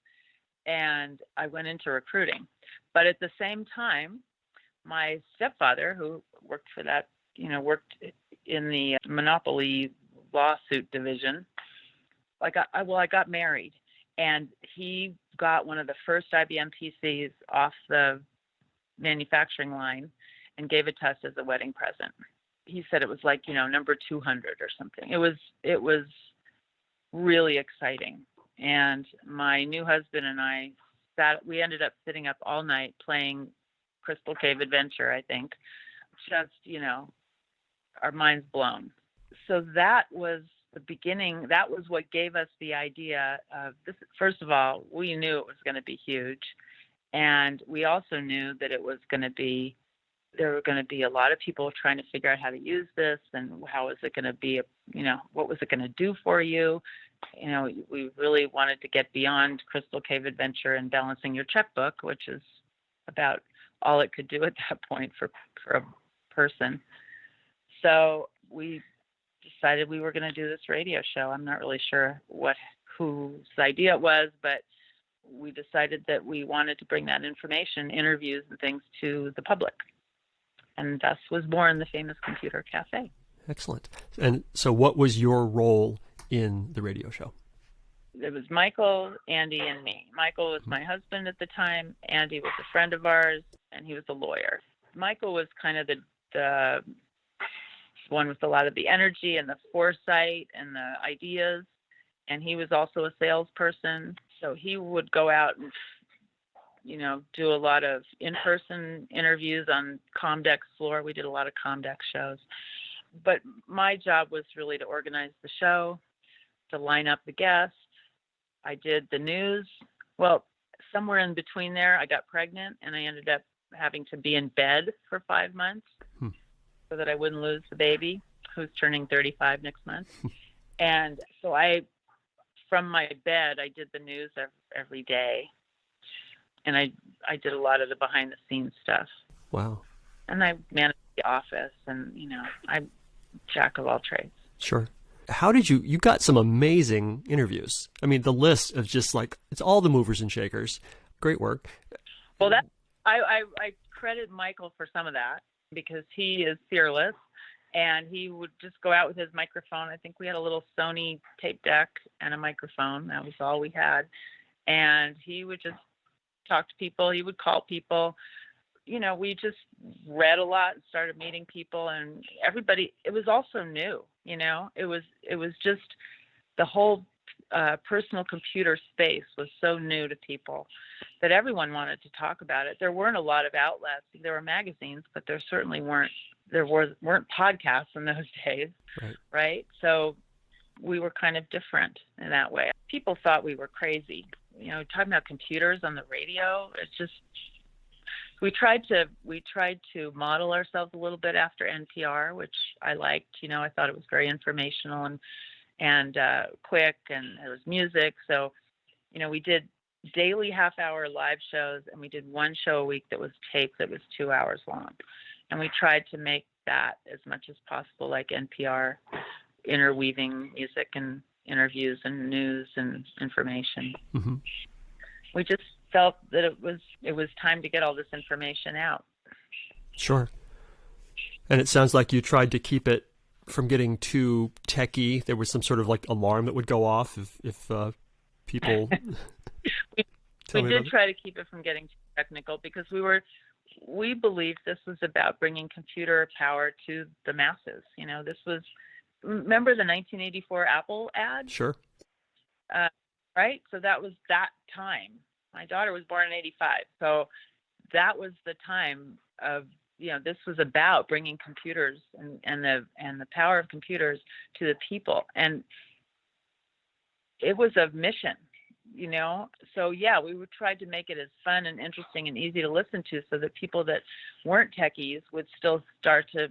and I went into recruiting. But at the same time, my stepfather, who worked in the monopoly lawsuit division, I got married, and he got one of the first IBM PCs off the manufacturing line and gave it to us as a wedding present. he said it was like, number 200 or something. It was really exciting. And my new husband and I we ended up sitting up all night playing Crystal Cave Adventure, I think. Just, our minds blown. So that was the beginning. That was what gave us the idea of this. First of all, we knew it was going to be huge. And we also knew that there were going to be a lot of people trying to figure out how to use this and how is it going to be, what was it going to do for you? We really wanted to get beyond Crystal Cave Adventure and balancing your checkbook, which is about all it could do at that point for a person. So we decided we were going to do this radio show. I'm not really sure whose idea it was, but we decided that we wanted to bring that information, interviews and things to the public. And thus was born the Famous Computer Cafe. Excellent. And so what was your role in the radio show? It was Michael, Andy, and me. Michael was my husband at the time. Andy was a friend of ours, and he was a lawyer. Michael was kind of the one with a lot of the energy and the foresight and the ideas. And he was also a salesperson. So he would go out and, do a lot of in-person interviews on Comdex floor. We did a lot of Comdex shows. But my job was really to organize the show, to line up the guests. I did the news. Well, somewhere in between there, I got pregnant, and I ended up having to be in bed for 5 months so that I wouldn't lose the baby, who's turning 35 next month. And so from my bed, I did the news every day. And I did a lot of the behind-the-scenes stuff. Wow. And I managed the office, and, I'm jack of all trades. Sure. How did you got some amazing interviews. I mean, the list of just it's all the movers and shakers. Great work. Well, I credit Michael for some of that because he is fearless, and he would just go out with his microphone. I think we had a little Sony tape deck and a microphone. That was all we had. And he would just talk to people. He would call people. We just read a lot and started meeting people, and everybody. It was also new. It was just the whole personal computer space was so new to people that everyone wanted to talk about it. There weren't a lot of outlets. There were magazines, but there certainly weren't podcasts in those days, right? So we were kind of different in that way. People thought we were crazy. Talking about computers on the radio, it's just we tried to model ourselves a little bit after NPR, which I liked. I thought it was very informational and quick, and there was music. So, we did daily half-hour live shows, and we did one show a week that was taped that was 2 hours long. And we tried to make that as much as possible like NPR, interweaving music and interviews and news and information. Mm-hmm. We just felt that it was time to get all this information out. Sure. And it sounds like you tried to keep it from getting too techy. There was some sort of alarm that would go off if people. we did try to keep it from getting too technical because we believed this was about bringing computer power to the masses. This was, remember the 1984 Apple ad? Sure. Right? So that was that time. My daughter was born in 85. So that was the time of, this was about bringing computers and the power of computers to the people. And it was a mission, So yeah, we tried to make it as fun and interesting and easy to listen to so that people that weren't techies would still start to,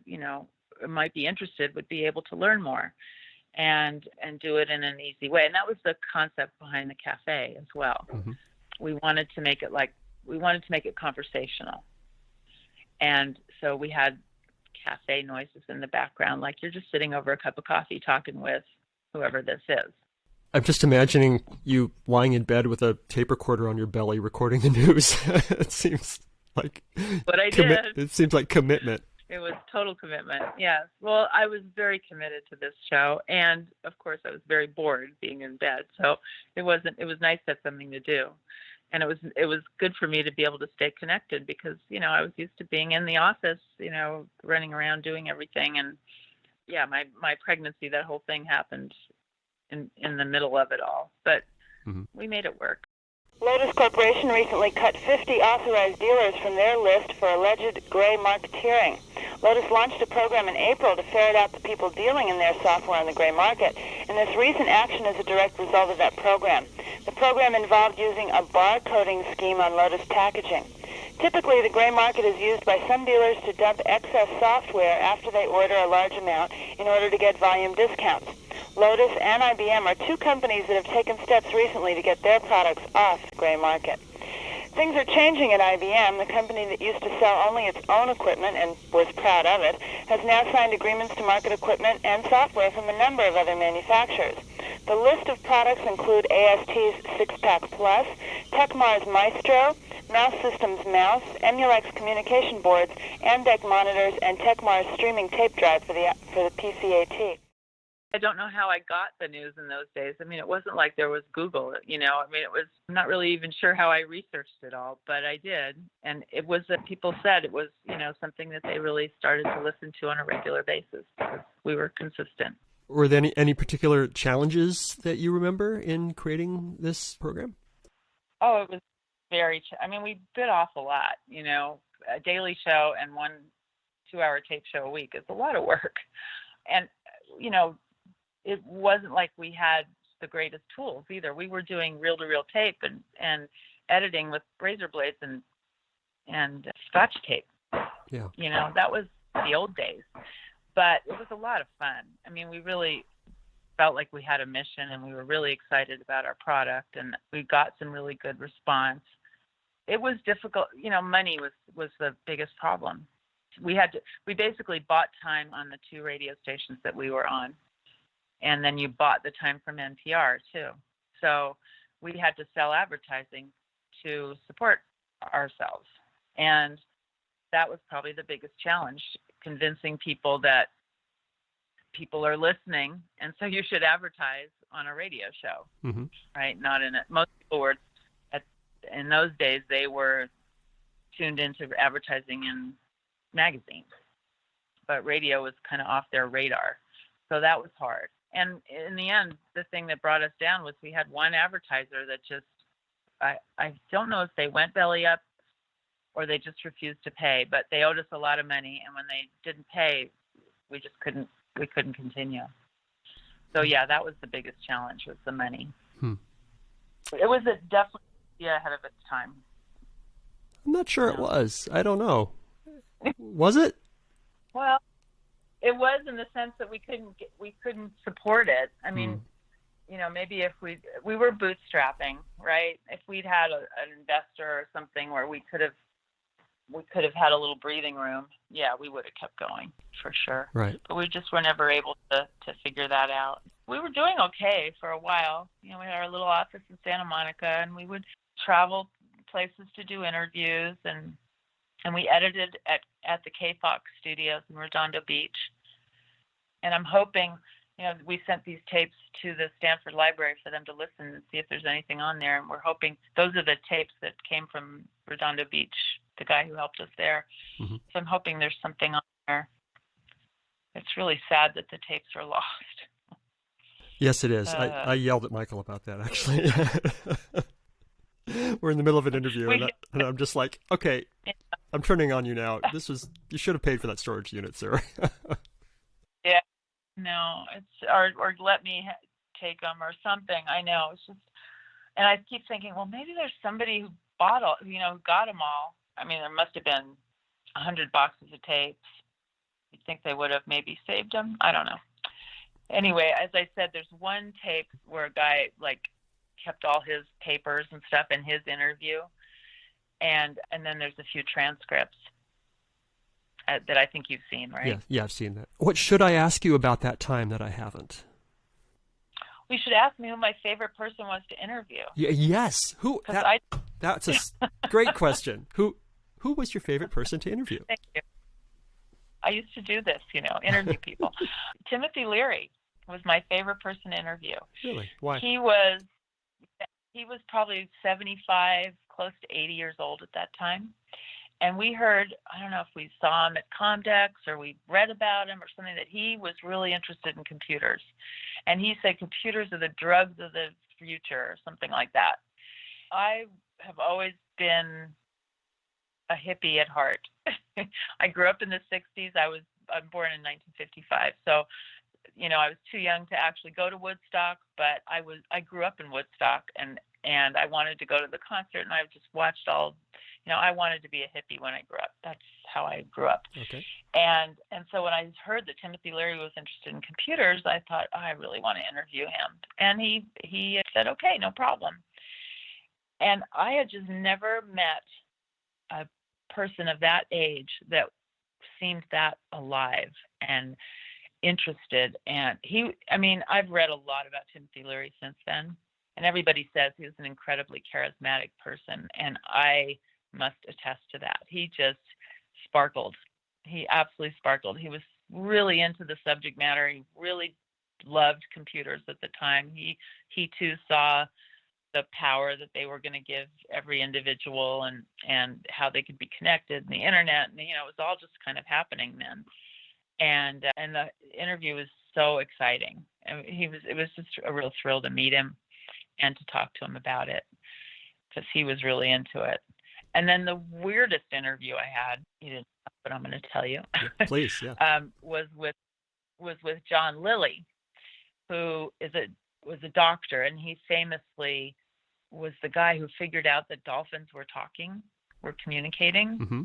might be interested, would be able to learn more and do it in an easy way. And that was the concept behind the cafe as well. Mm-hmm. We wanted to make it conversational. And so we had cafe noises in the background, like you're just sitting over a cup of coffee talking with whoever this is. I'm just imagining you lying in bed with a tape recorder on your belly recording the news. It seems like what I did. It seems like commitment. It was total commitment. Yes. Well, I was very committed to this show, and of course, I was very bored being in bed. So it was nice to have something to do. And it was good for me to be able to stay connected because, I was used to being in the office, running around doing everything. And yeah, my pregnancy, that whole thing happened in the middle of it all, but we made it work. Lotus Corporation recently cut 50 authorized dealers from their list for alleged gray marketeering. Lotus launched a program in April to ferret out the people dealing in their software on the gray market, and this recent action is a direct result of that program. The program involved using a barcoding scheme on Lotus packaging. Typically, the gray market is used by some dealers to dump excess software after they order a large amount in order to get volume discounts. Lotus and IBM are two companies that have taken steps recently to get their products off the gray market. Things are changing at IBM. The company that used to sell only its own equipment and was proud of it has now signed agreements to market equipment and software from a number of other manufacturers. The list of products include AST's 6-Pack Plus, Tecmar's Maestro, Mouse Systems Mouse, Emulex communication boards, Andec monitors, and Tecmar's streaming tape drive for the PCAT. I don't know how I got the news in those days. I mean, it wasn't like there was Google, I'm not really even sure how I researched it all, but I did. And it was that people said it was, something that they really started to listen to on a regular basis because we were consistent. Were there any particular challenges that you remember in creating this program? Oh, it was we bit off a lot, a daily show and 1 2-hour tape show a week is a lot of work. And, it wasn't like we had the greatest tools either. We were doing reel-to-reel tape and editing with razor blades and Scotch tape. Yeah. That was the old days. But it was a lot of fun. I mean, we really felt like we had a mission and we were really excited about our product and we got some really good response. It was difficult. Money was the biggest problem. We basically bought time on the 2 radio stations that we were on. And then you bought the time from NPR too. So we had to sell advertising to support ourselves. And that was probably the biggest challenge, convincing people that people are listening. And so you should advertise on a radio show, right? Not in it. Most people were, in those days, they were tuned into advertising in magazines. But radio was kind of off their radar. So that was hard. And in the end, the thing that brought us down was we had one advertiser that just, I don't know if they went belly up or they just refused to pay, but they owed us a lot of money. And when they didn't pay, we couldn't continue. So yeah, that was the biggest challenge, was the money. It was definitely ahead of its time. I'm not sure it was. I don't know. Was it? Well, it was in the sense that we couldn't support it. I mean, maybe if we were bootstrapping, right? If we'd had an investor or something where we could have had a little breathing room, yeah, we would have kept going for sure. Right. But we just were never able to figure that out. We were doing okay for a while. We had our little office in Santa Monica, and we would travel places to do interviews, and we edited at the KFOX studios in Redondo Beach. And I'm hoping, we sent these tapes to the Stanford Library for them to listen and see if there's anything on there. And we're hoping those are the tapes that came from Redondo Beach, the guy who helped us there. So I'm hoping there's something on there. It's really sad that the tapes are lost. Yes, it is. I yelled at Michael about that, actually. We're in the middle of an interview, and I'm just like, okay, I'm turning on you now. You should have paid for that storage unit, sir. Yeah, no, or let me take them or something. I know, it's just, and I keep thinking, well, maybe there's somebody who got them all. I mean, there must have been 100 boxes of tapes. You'd think they would have maybe saved them. I don't know. Anyway, as I said, there's one tape where a guy kept all his papers and stuff in his interview, and then there's a few transcripts that I think you've seen, right? Yeah, I've seen that. What should I ask you about that time that I haven't? We should ask me who my favorite person was to interview. Yes. Who? That's a great question. Who was your favorite person to interview? Thank you. I used to do this, interview people. Timothy Leary was my favorite person to interview. Really? Why? He was he was probably 75, close to 80 years old at that time. And we heard, I don't know if we saw him at Comdex or we read about him or something, that he was really interested in computers. And he said computers are the drugs of the future or something like that. I have always been a hippie at heart. I grew up in the 60s. I'm born in 1955. So, I was too young to actually go to Woodstock, but I grew up in Woodstock and I wanted to go to the concert, and I just watched I wanted to be a hippie when I grew up. That's how I grew up. Okay. And so when I heard that Timothy Leary was interested in computers, I thought, I really want to interview him. And he said, okay, no problem. And I had just never met a person of that age that seemed that alive and interested. And I've read a lot about Timothy Leary since then, and everybody says he was an incredibly charismatic person, and I must attest to that. He just sparkled. He absolutely sparkled. He was really into the subject matter. He really loved computers at the time. He too saw the power that they were going to give every individual and how they could be connected, and the internet, and it was all just kind of happening then. And the interview was so exciting. It was just a real thrill to meet him and to talk to him about it, because he was really into it. And then the weirdest interview I had, you didn't know, but I'm going to tell you. Yeah, please, yeah. was with John Lilly, who was a doctor, and he famously was the guy who figured out that dolphins were communicating. Mm-hmm.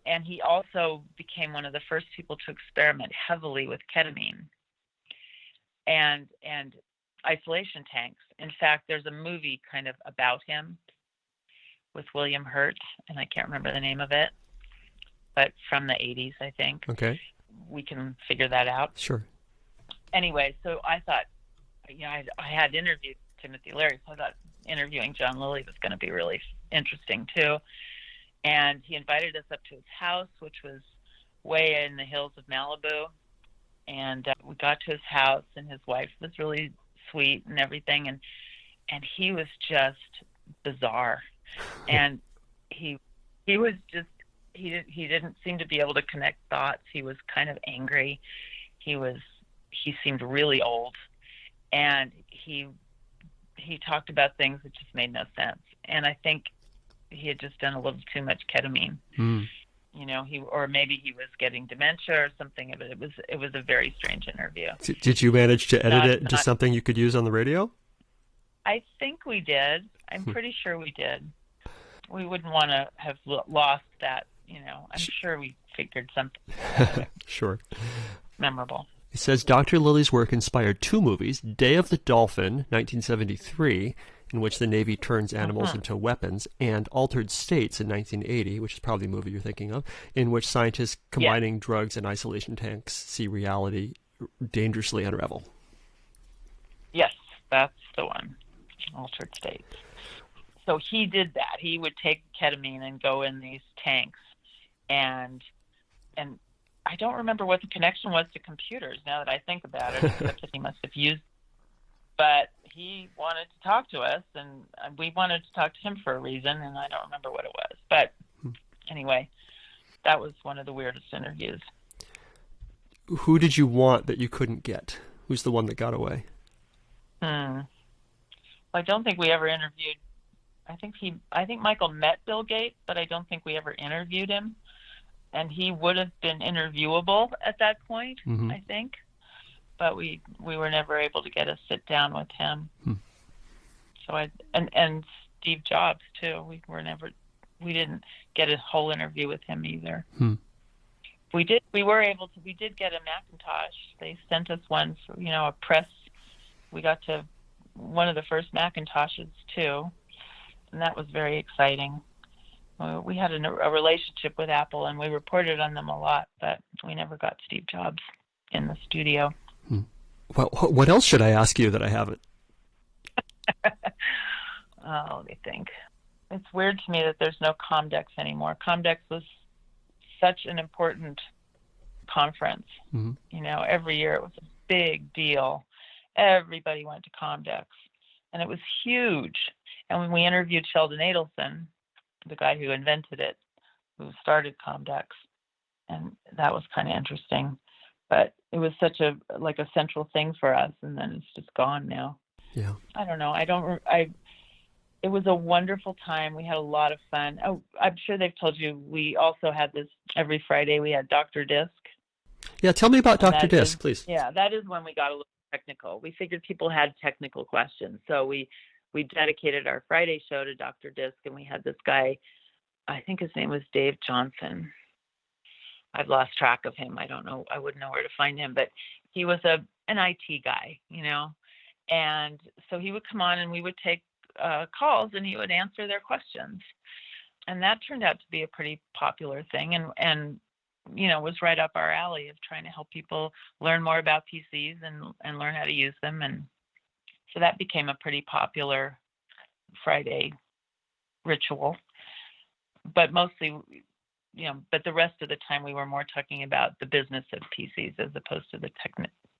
And he also became one of the first people to experiment heavily with ketamine and isolation tanks. In fact, there's a movie kind of about him with William Hurt, and I can't remember the name of it, but from the 80s, I think. Okay. We can figure that out. Sure. Anyway, so I thought, I had interviewed Timothy Leary, so I thought interviewing John Lilly was going to be really interesting too. And he invited us up to his house, which was way in the hills of Malibu. And we got to his house, and his wife was really sweet and everything. And he was just bizarre. And he was just, he didn't seem to be able to connect thoughts. He was kind of angry. He seemed really old. And he talked about things that just made no sense. And I think he had just done a little too much ketamine. Mm. Or maybe he was getting dementia or something. It was a very strange interview. Did you manage to edit it into something you could use on the radio? I think we did. I'm pretty sure we did. We wouldn't want to have lost that. I'm sure we figured something. Sure. Memorable. It says Dr. Lilly's work inspired two movies, Day of the Dolphin, 1973, in which the Navy turns animals into weapons, and Altered States in 1980, which is probably the movie you're thinking of, in which scientists combining drugs and isolation tanks see reality dangerously unravel. Yes, that's the one, Altered States. So he did that. He would take ketamine and go in these tanks, and I don't remember what the connection was to computers now that I think about it, except that he must have used. But he wanted to talk to us, and we wanted to talk to him for a reason, and I don't remember what it was. But anyway, that was one of the weirdest interviews. Who did you want that you couldn't get? Who's the one that got away? Well, I don't think we ever interviewed. I think Michael met Bill Gates, but I don't think we ever interviewed him. And he would have been interviewable at that point, I think. But we were never able to get a sit down with him. So and Steve Jobs too. We didn't get a whole interview with him either. We did get a Macintosh. They sent us one for, a press. We got to one of the first Macintoshes too, and that was very exciting. We had a relationship with Apple, and we reported on them a lot, but we never got Steve Jobs in the studio. Well, what else should I ask you that I haven't? Let me think. It's weird to me that there's no Comdex anymore. Comdex was such an important conference. Every year it was a big deal. Everybody went to Comdex. and it was huge. And when we interviewed Sheldon Adelson, the guy who invented it, who started Comdex, and that was kind of interesting. But it was such a central thing for us, and then it's just gone now. Yeah. I don't know. It was a wonderful time. We had a lot of fun. Oh, I'm sure they've told you we also had this every Friday. We had Dr. Disc. Yeah, tell me about Dr. Disc, please. Yeah, that is when we got a little technical. We figured people had technical questions, so we dedicated our Friday show to Dr. Disc, and we had this guy, I think his name was Dave Johnson. I've lost track of him. I don't know. I wouldn't know where to find him, but he was an IT guy, and so he would come on and we would take calls and he would answer their questions. And that turned out to be a pretty popular thing and was right up our alley of trying to help people learn more about PCs and learn how to use them. And so that became a pretty popular Friday ritual. But mostly, but the rest of the time we were more talking about the business of PCs as opposed to the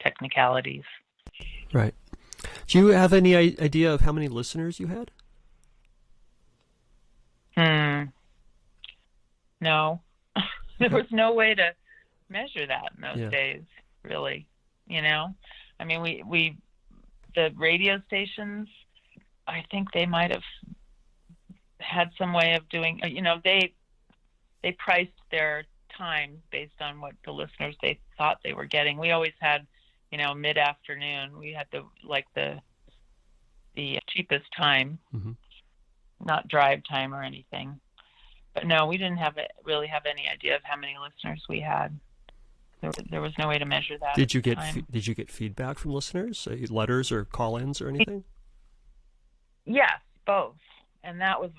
technicalities. Right. Do you have any idea of how many listeners you had? No. There was no way to measure that in those Yeah. days, really. I mean, we the radio stations, I think they might have had some way of doing, they priced their time based on what the listeners they thought they were getting. We always had, mid-afternoon. We had the cheapest time, mm-hmm. not drive time or anything. But no, we didn't really have any idea of how many listeners we had. There was no way to measure that. Did you get feedback from listeners, letters or call-ins or anything? Yes, both. And that was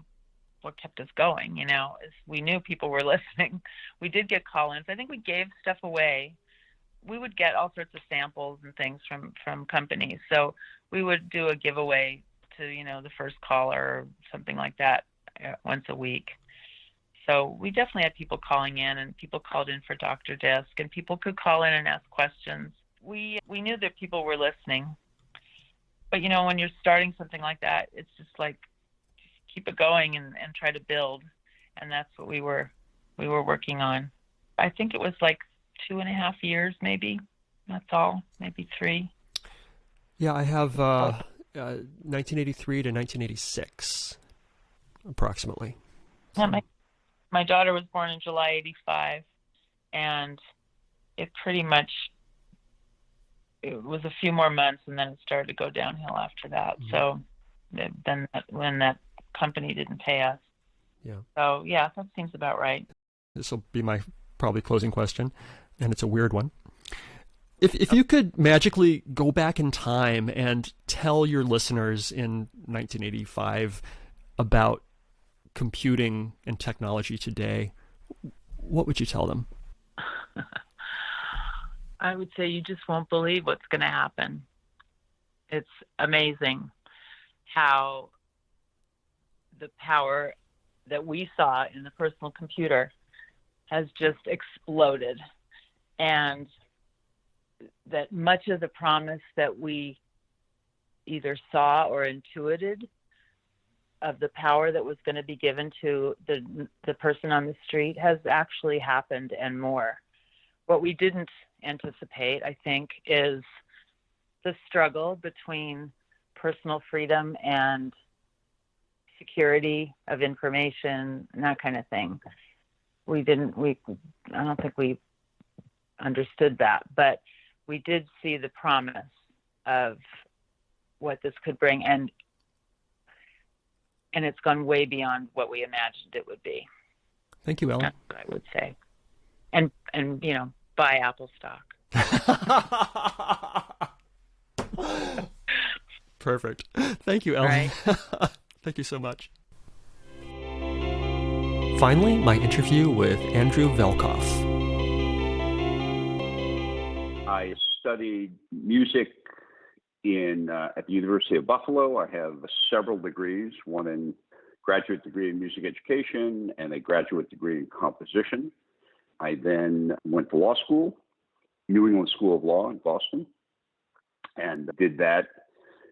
what kept us going, is we knew people were listening. We did get call-ins. I think we gave stuff away. We would get all sorts of samples and things from companies. So we would do a giveaway to, the first caller or something like that once a week. So we definitely had people calling in, and people called in for Dr. Disc, and people could call in and ask questions. We knew that people were listening. But, when you're starting something like that, it's just like, keep it going and try to build. And that's what we were working on. I think it was like 2.5 years, maybe. That's all, maybe 3. Yeah, I have 1983 to 1986, approximately. Yeah, my daughter was born in July 85, and it was a few more months, and then it started to go downhill after that. Mm-hmm. So then when that company didn't pay us. Yeah. So yeah, that seems about right. This will be my probably closing question, and it's a weird one. If you could magically go back in time and tell your listeners in 1985 about computing and technology today, what would you tell them? I would say you just won't believe what's going to happen. It's amazing how the power that we saw in the personal computer has just exploded, and that much of the promise that we either saw or intuited of the power that was going to be given to the person on the street has actually happened and more. What we didn't anticipate, I think, is the struggle between personal freedom and security of information and that kind of thing. I don't think we understood that, but we did see the promise of what this could bring, and it's gone way beyond what we imagined it would be. Thank you, Ellen. That's what I would say. And buy Apple stock. Perfect. Thank you, Ellen. Right. Thank you so much. Finally, my interview with Andrew Velcoff. I studied music at the University of Buffalo. I have several degrees, one in graduate degree in music education and a graduate degree in composition. I then went to law school, New England School of Law in Boston, and did that,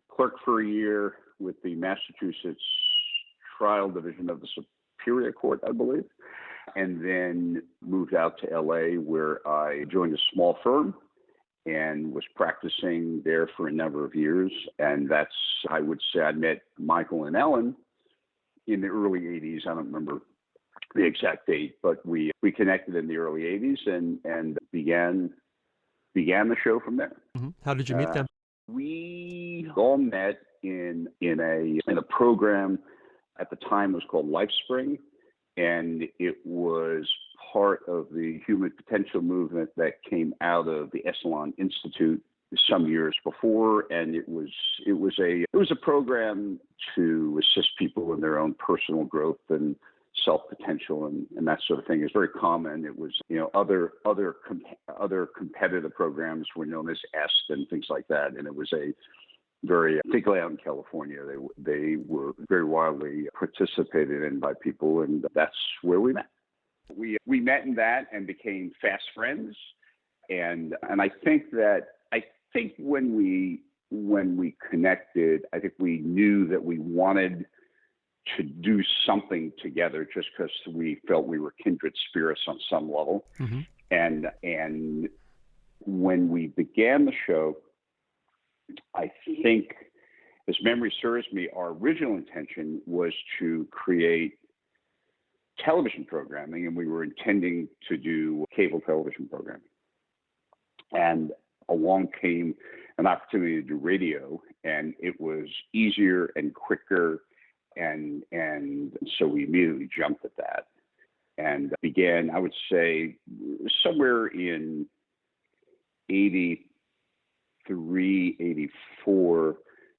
clerked for a year, with the Massachusetts Trial Division of the Superior Court, I believe, and then moved out to LA, where I joined a small firm and was practicing there for a number of years. And that's, I would say, I met Michael and Ellen in the early 80s. I don't remember the exact date, but we connected in the early 80s and began the show from there. Mm-hmm. How did you meet them? We all met in a program at the time. It was called LifeSpring, and it was part of the human potential movement that came out of the Esalen Institute some years before, and it was a program to assist people in their own personal growth and self-potential and that sort of thing. It's very common. It was, other competitive programs were known as EST and things like that. And it was particularly out in California, they were very widely participated in by people, and that's where we met. We met in that and became fast friends. And I think when we connected, I think we knew that we wanted to do something together just because we felt we were kindred spirits on some level. Mm-hmm. And when we began the show, I think, as memory serves me, our original intention was to create television programming, and we were intending to do cable television programming. And along came an opportunity to do radio, and it was easier and quicker. And so we immediately jumped at that and began, I would say, somewhere in 83, 84,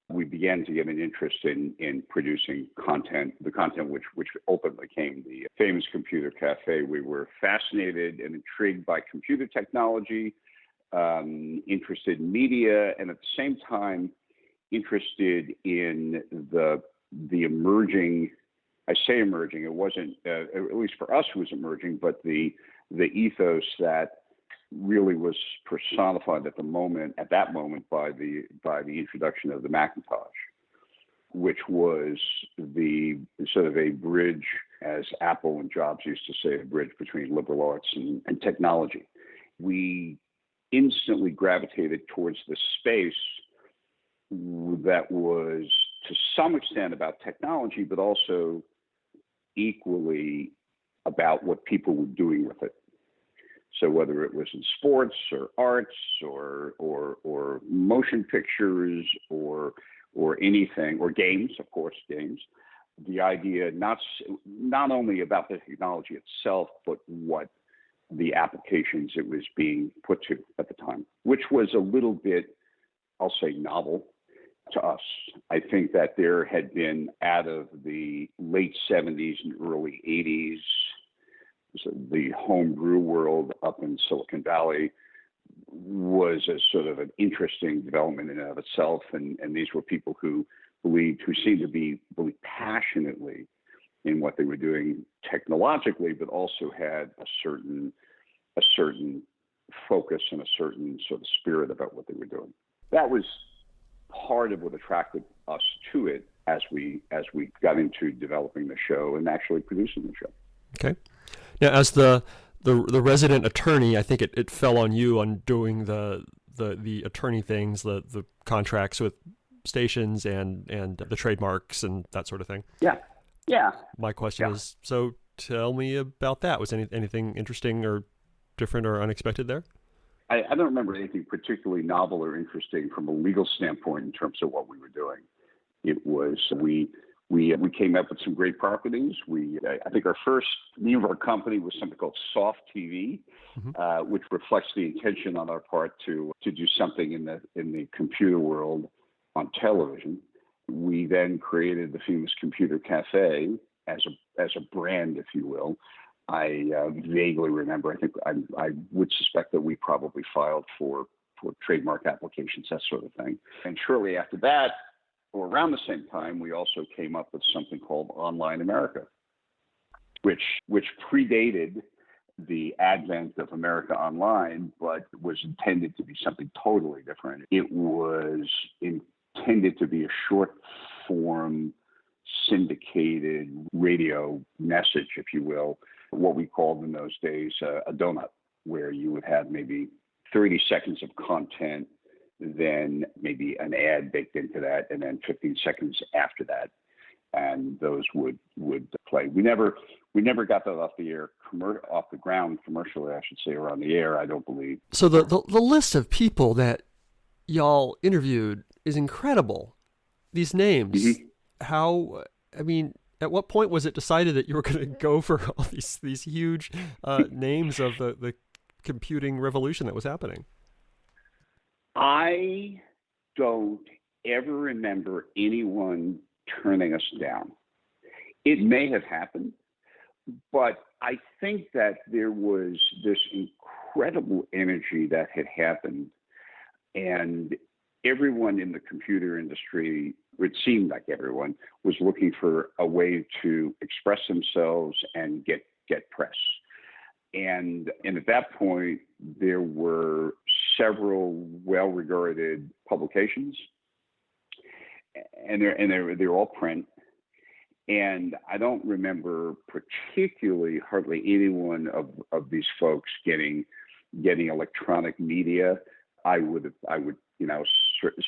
we began to get an interest in producing content, the content which ultimately became the famous Computer Cafe. We were fascinated and intrigued by computer technology, interested in media, and at the same time, interested in the emerging, I say emerging, it wasn't, at least for us it was emerging, but the ethos that really was personified at that moment by the introduction of the Macintosh, which was the sort of a bridge, as Apple and Jobs used to say, a bridge between liberal arts and technology. We instantly gravitated towards the space that was to some extent about technology, but also equally about what people were doing with it. So whether it was in sports or arts or motion pictures or anything, or games, of course, the idea not only about the technology itself, but what the applications it was being put to at the time, which was a little bit, I'll say, novel to us. I think that there had been, out of the late 70s and early 80s, so the homebrew world up in Silicon Valley was a sort of an interesting development in and of itself. And these were people who seemed to be really passionately in what they were doing technologically, but also had a certain focus and a certain sort of spirit about what they were doing. That was part of what attracted us to it as we got into developing the show and actually producing the show. Okay. Now, as the resident attorney, I think it fell on you on doing the attorney things, the contracts with stations and the trademarks and that sort of thing. Yeah. My question is, so tell me about that. Was anything interesting or different or unexpected there? I don't remember anything particularly novel or interesting from a legal standpoint in terms of what we were doing. It was, we came up with some great properties. I think our first name of our company was something called Soft TV, mm-hmm. Which reflects the intention on our part to do something in the computer world on television. We then created the famous Computer Cafe as a brand, if you will. I vaguely remember, I think I would suspect that we probably filed for trademark applications, that sort of thing. And shortly after that, or around the same time, we also came up with something called Online America, which predated the advent of America Online, but was intended to be something totally different. It was intended to be a short form syndicated radio message, if you will, what we called in those days a donut, where you would have maybe 30 seconds of content, then maybe an ad baked into that, and then 15 seconds after that. And those would play. We never got that off the air, off the ground commercially, I should say, or on the air, I don't believe. So the list of people that y'all interviewed is incredible. These names, at what point was it decided that you were going to go for all these huge names of the computing revolution that was happening? I don't ever remember anyone turning us down. It may have happened, but I think that there was this incredible energy that had happened, and everyone in the computer industry, it seemed like everyone, was looking for a way to express themselves and get press. And at that point, there were several well-regarded publications, and they're all print. And I don't remember particularly hardly anyone of these folks getting electronic media. I would,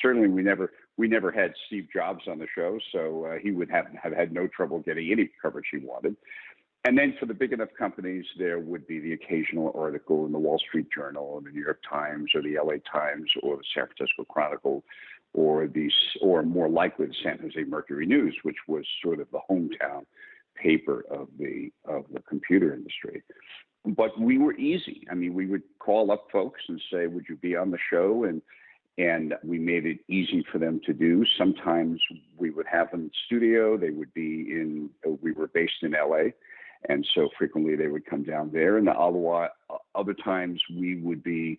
certainly we never had Steve Jobs on the show, so he would have had no trouble getting any coverage he wanted. And then for the big enough companies, there would be the occasional article in the Wall Street Journal or the New York Times or the LA Times or the San Francisco Chronicle, or more likely the San Jose Mercury News, which was sort of the hometown paper of the computer industry. But we were easy. I mean, we would call up folks and say, "Would you be on the show?" And we made it easy for them to do. Sometimes we would have them in the studio. They would be we were based in LA. And so frequently they would come down there. And other times we would be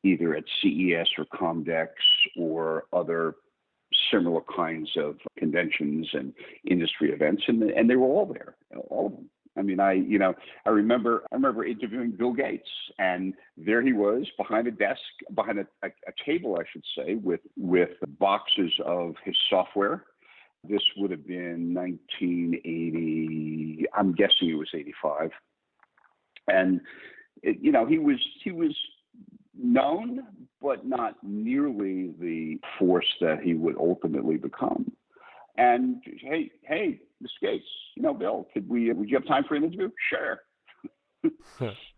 either at CES or Comdex or other similar kinds of conventions and industry events. And they were all there, all of them. I mean, I remember interviewing Bill Gates, and there he was behind a desk, behind a table, I should say, with boxes of his software. This would have been 1980. I'm guessing it was 85. And he was known, but not nearly the force that he would ultimately become. And hey, Mr. Gates, Bill, would you have time for an interview? Sure.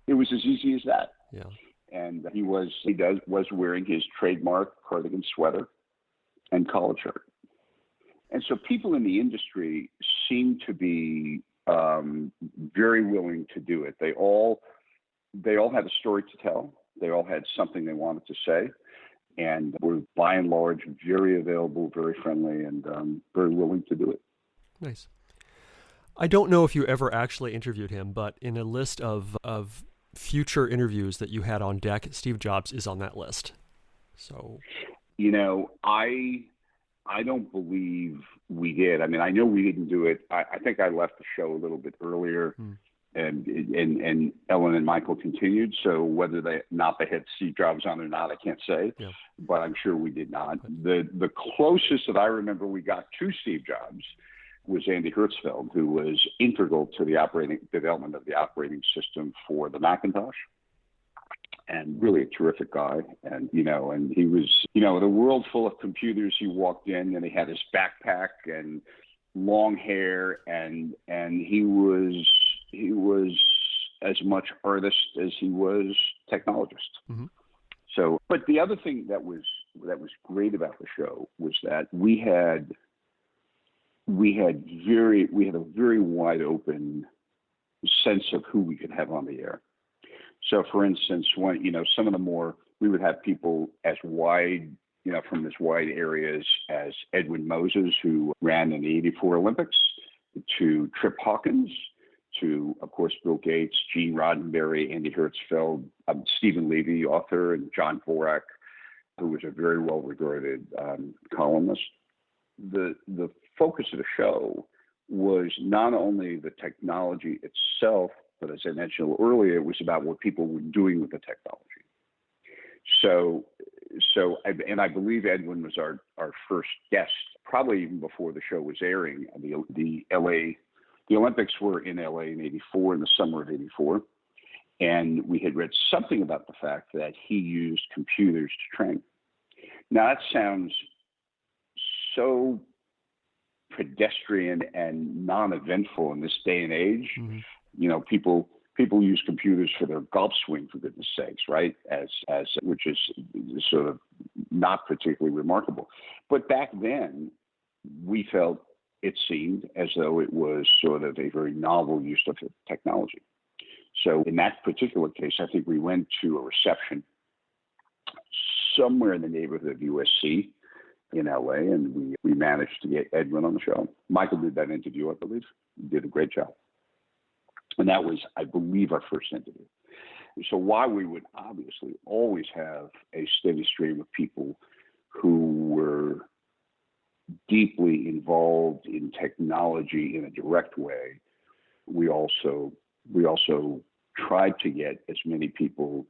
It was as easy as that. Yeah. And he was wearing his trademark cardigan sweater and collar shirt. And so people in the industry seem to be very willing to do it. They all had a story to tell. They all had something they wanted to say, and were by and large very available, very friendly, and very willing to do it. Nice. I don't know if you ever actually interviewed him, but in a list of future interviews that you had on deck, Steve Jobs is on that list. So, I don't believe we did. I mean, I know we didn't do it. I think I left the show a little bit earlier, and Ellen and Michael continued. So whether they had Steve Jobs on or not, I can't say. Yeah. But I'm sure we did not. The closest that I remember we got to Steve Jobs was Andy Hertzfeld, who was integral to the development of the operating system for the Macintosh. And really a terrific guy. And he was, in a world full of computers, he walked in and he had his backpack and long hair, and he was as much artist as he was technologist. Mm-hmm. So, but the other thing that was great about the show was that we had a very wide open sense of who we could have on the air. So, for instance, some of the more, we would have people as wide, from as wide areas as Edwin Moses, who ran in the '84 Olympics, to Trip Hawkins, to, of course, Bill Gates, Gene Roddenberry, Andy Hertzfeld, Stephen Levy, author, and John Dvorak, who was a very well-regarded columnist. The focus of the show was not only the technology itself, but as I mentioned a little earlier, it was about what people were doing with the technology. So I believe Edwin was our first guest probably even before the show was airing. The Olympics were in LA in '84, in the summer of '84. And we had read something about the fact that he used computers to train. Now that sounds so pedestrian and non-eventful in this day and age. Mm-hmm. You know, people use computers for their golf swing, for goodness sakes, right? As which is sort of not particularly remarkable. But back then, we felt it seemed as though it was sort of a very novel use of technology. So in that particular case, I think we went to a reception somewhere in the neighborhood of USC in LA, and we managed to get Edwin on the show. Michael did that interview, I believe. He did a great job. And that was, I believe, our first interview. So while we would obviously always have a steady stream of people who were deeply involved in technology in a direct way, we also tried to get as many people,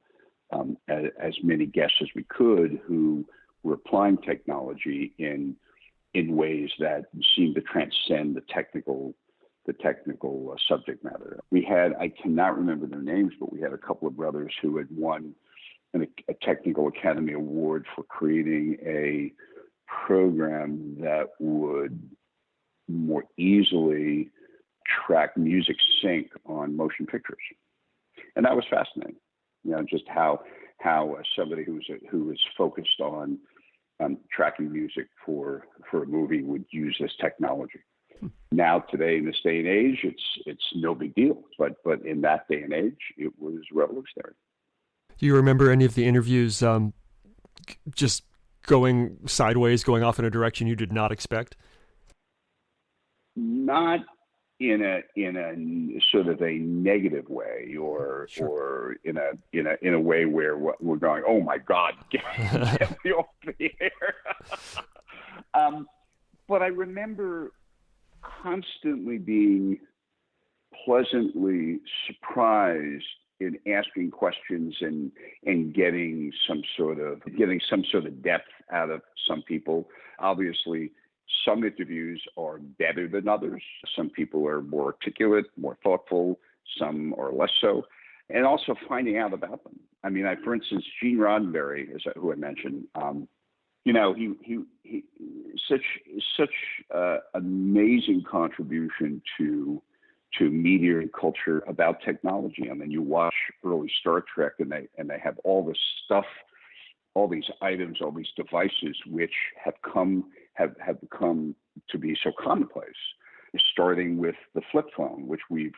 as many guests as we could who were applying technology in ways that seemed to transcend the technical subject matter. We had, I cannot remember their names, but we had a couple of brothers who had won a Technical Academy Award for creating a program that would more easily track music sync on motion pictures. And that was fascinating. You know, just how somebody who was focused on tracking music for a movie would use this technology. Now, today, in this day and age, it's no big deal. But in that day and age, it was revolutionary. Do you remember any of the interviews just going sideways, going off in a direction you did not expect? Not in a sort of a negative way, or in a way where we're going, oh my God, get me off the air. But I remember constantly being pleasantly surprised in asking questions and getting some sort of depth out of some people. Obviously, some interviews are better than others. Some people are more articulate, more thoughtful. Some are less so. And also finding out about them. I mean, for instance, Gene Roddenberry, who I mentioned, you know, he such amazing contribution to media and culture about technology. I mean, you watch early Star Trek, and they have all this stuff, all these items, all these devices, which have become to be so commonplace. Starting with the flip phone, which we've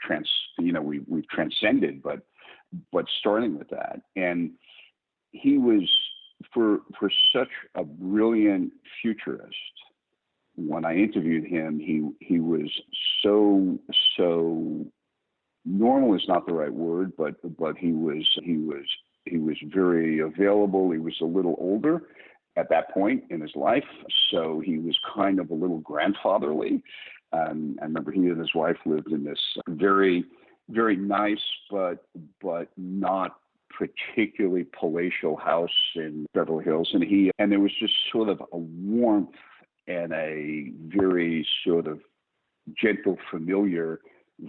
transcended, but starting with that, and he was for such a brilliant futurist. When I interviewed him, he was so normal is not the right word, but he was very available. He was a little older at that point in his life, so he was kind of a little grandfatherly. I remember he and his wife lived in this very, very nice but not particularly palatial house in Beverly Hills, and there was just sort of a warmth and a very sort of gentle, familiar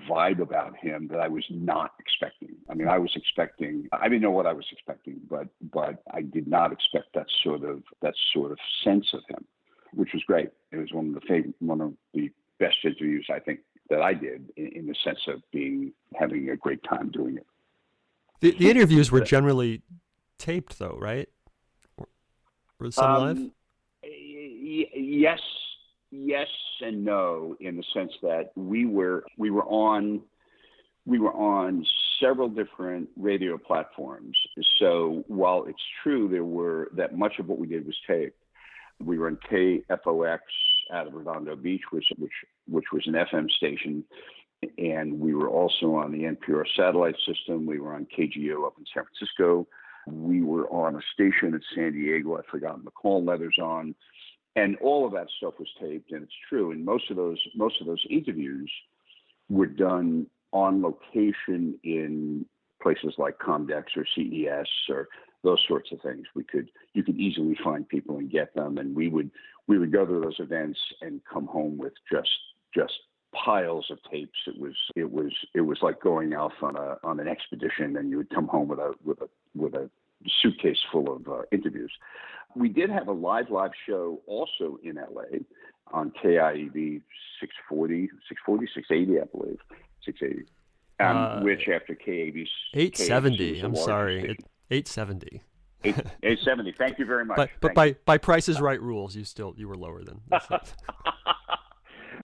vibe about him that I was not expecting. I mean, I didn't know what I was expecting, but I did not expect that sort of sense of him, which was great. It was one of the best interviews I think that I did in the sense of having a great time doing it. The interviews were generally taped, though, right? Or some live? Yes and no, in the sense that we were on several different radio platforms. So while it's true that much of what we did was taped, we were on KFOX out of Redondo Beach, which was an FM station, and we were also on the NPR satellite system. We were on KGO up in San Francisco. We were on a station in San Diego. I've forgotten the call letters on. And all of that stuff was taped, and it's true. And most of those interviews were done on location in places like Comdex or CES or those sorts of things. You could easily find people and get them, and we would go to those events and come home with just piles of tapes. It was like going off on an expedition, and you would come home with a suitcase full of interviews. We did have a live show also in LA on KIEV 640, 680, I believe, 680. Which after KAB's 870. I'm sorry, 870. 870. Thank you very much. But by Price is Right rules, you were lower than.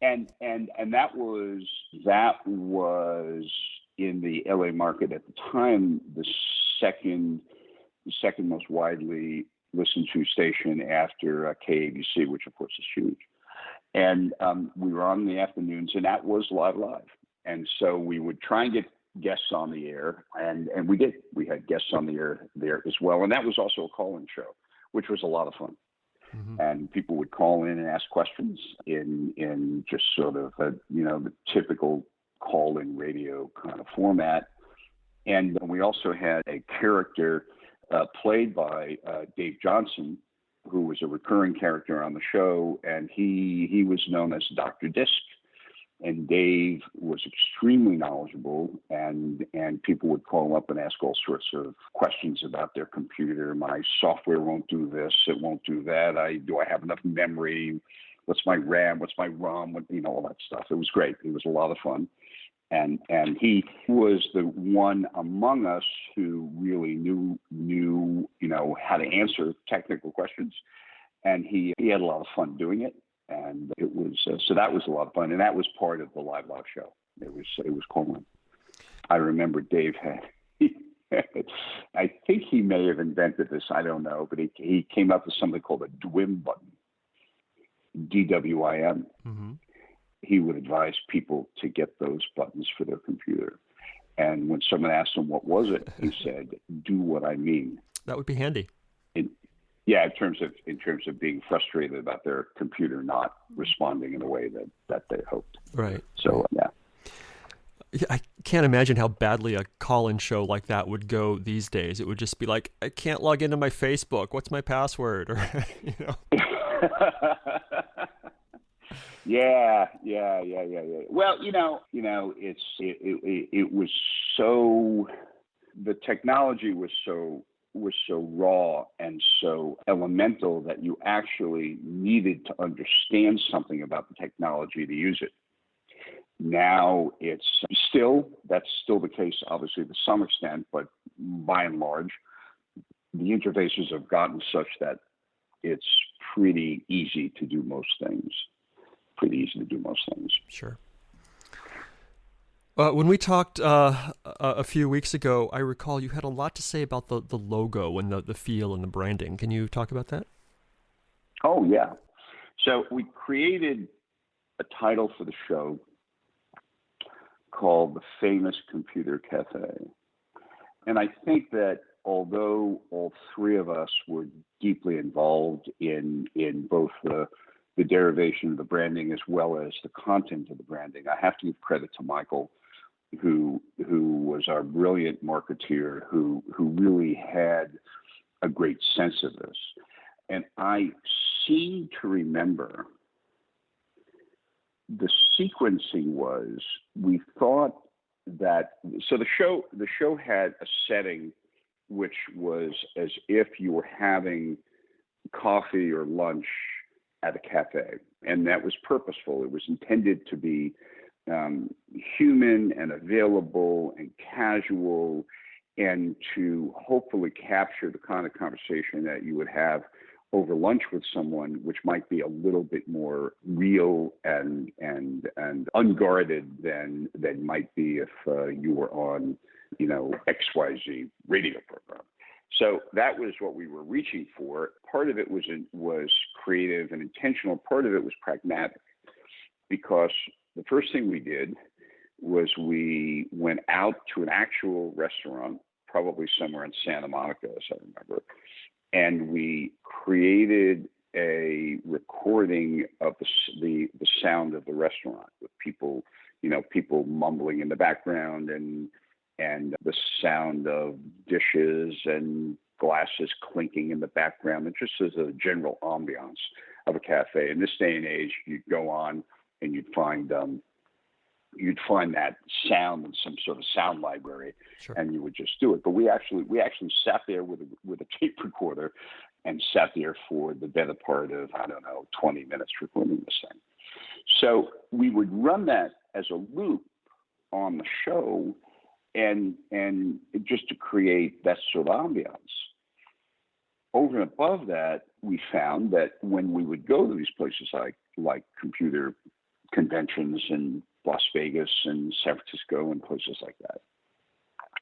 and that was in the LA market at the time the second most widely listened to station after KABC, which of course is huge. And we were on in the afternoons, and that was live. And so we would try and get guests on the air, and we did. We had guests on the air there as well. And that was also a call-in show, which was a lot of fun. Mm-hmm. And people would call in and ask questions in just sort of the typical call-in radio kind of format. And we also had a character played by Dave Johnson, who was a recurring character on the show, and he was known as Dr. Disc. And Dave was extremely knowledgeable, and people would call up and ask all sorts of questions about their computer. My software won't do this, it won't do that. Do I have enough memory? What's my RAM? What's my ROM? All that stuff. It was great. It was a lot of fun. And he was the one among us who really knew how to answer technical questions, and he had a lot of fun doing it. And it was so that was a lot of fun, and that was part of the live show. It was cool. I remember Dave I think he may have invented this. I don't know, but he came up with something called a DWIM button, DWIM. Mm-hmm. He would advise people to get those buttons for their computer, and when someone asked him what was it, he said, "Do what I mean." That would be handy. Yeah, in terms of being frustrated about their computer not responding in the way that they hoped. Right. So yeah. I can't imagine how badly a call-in show like that would go these days. It would just be like, I can't log into my Facebook. What's my password? Or Yeah. Well, it was so, the technology was so raw and so elemental that you actually needed to understand something about the technology to use it. Now that's still the case, obviously to some extent, but by and large, the interfaces have gotten such that it's pretty easy to do most things. Sure. When we talked a few weeks ago, I recall you had a lot to say about the logo and the feel and the branding. Can you talk about that? Oh, yeah. So we created a title for the show called The Famous Computer Cafe. And I think that although all three of us were deeply involved in both the derivation of the branding as well as the content of the branding, I have to give credit to Michael, who was our brilliant marketeer, who really had a great sense of this. And I seem to remember the sequencing was, we thought that, so the show had a setting which was as if you were having coffee or lunch at a cafe, and that was purposeful. It was intended to be human and available and casual, and to hopefully capture the kind of conversation that you would have over lunch with someone, which might be a little bit more real and unguarded than might be if you were on, XYZ radio program. So that was what we were reaching for. Part of it was creative and intentional. Part of it was pragmatic, because the first thing we did was we went out to an actual restaurant, probably somewhere in Santa Monica, as I remember, and we created a recording of the sound of the restaurant with people mumbling in the background and the sound of dishes and glasses clinking in the background, and just as a general ambiance of a cafe. In this day and age, you'd go on and you'd find that sound in some sort of sound library, Sure. and you would just do it. But we actually sat there with a tape recorder and sat there for the better part of, 20 minutes recording this thing. So we would run that as a loop on the show, and just to create that sort of ambiance. Over and above that, we found that when we would go to these places like computer conventions in Las Vegas and San Francisco and places like that,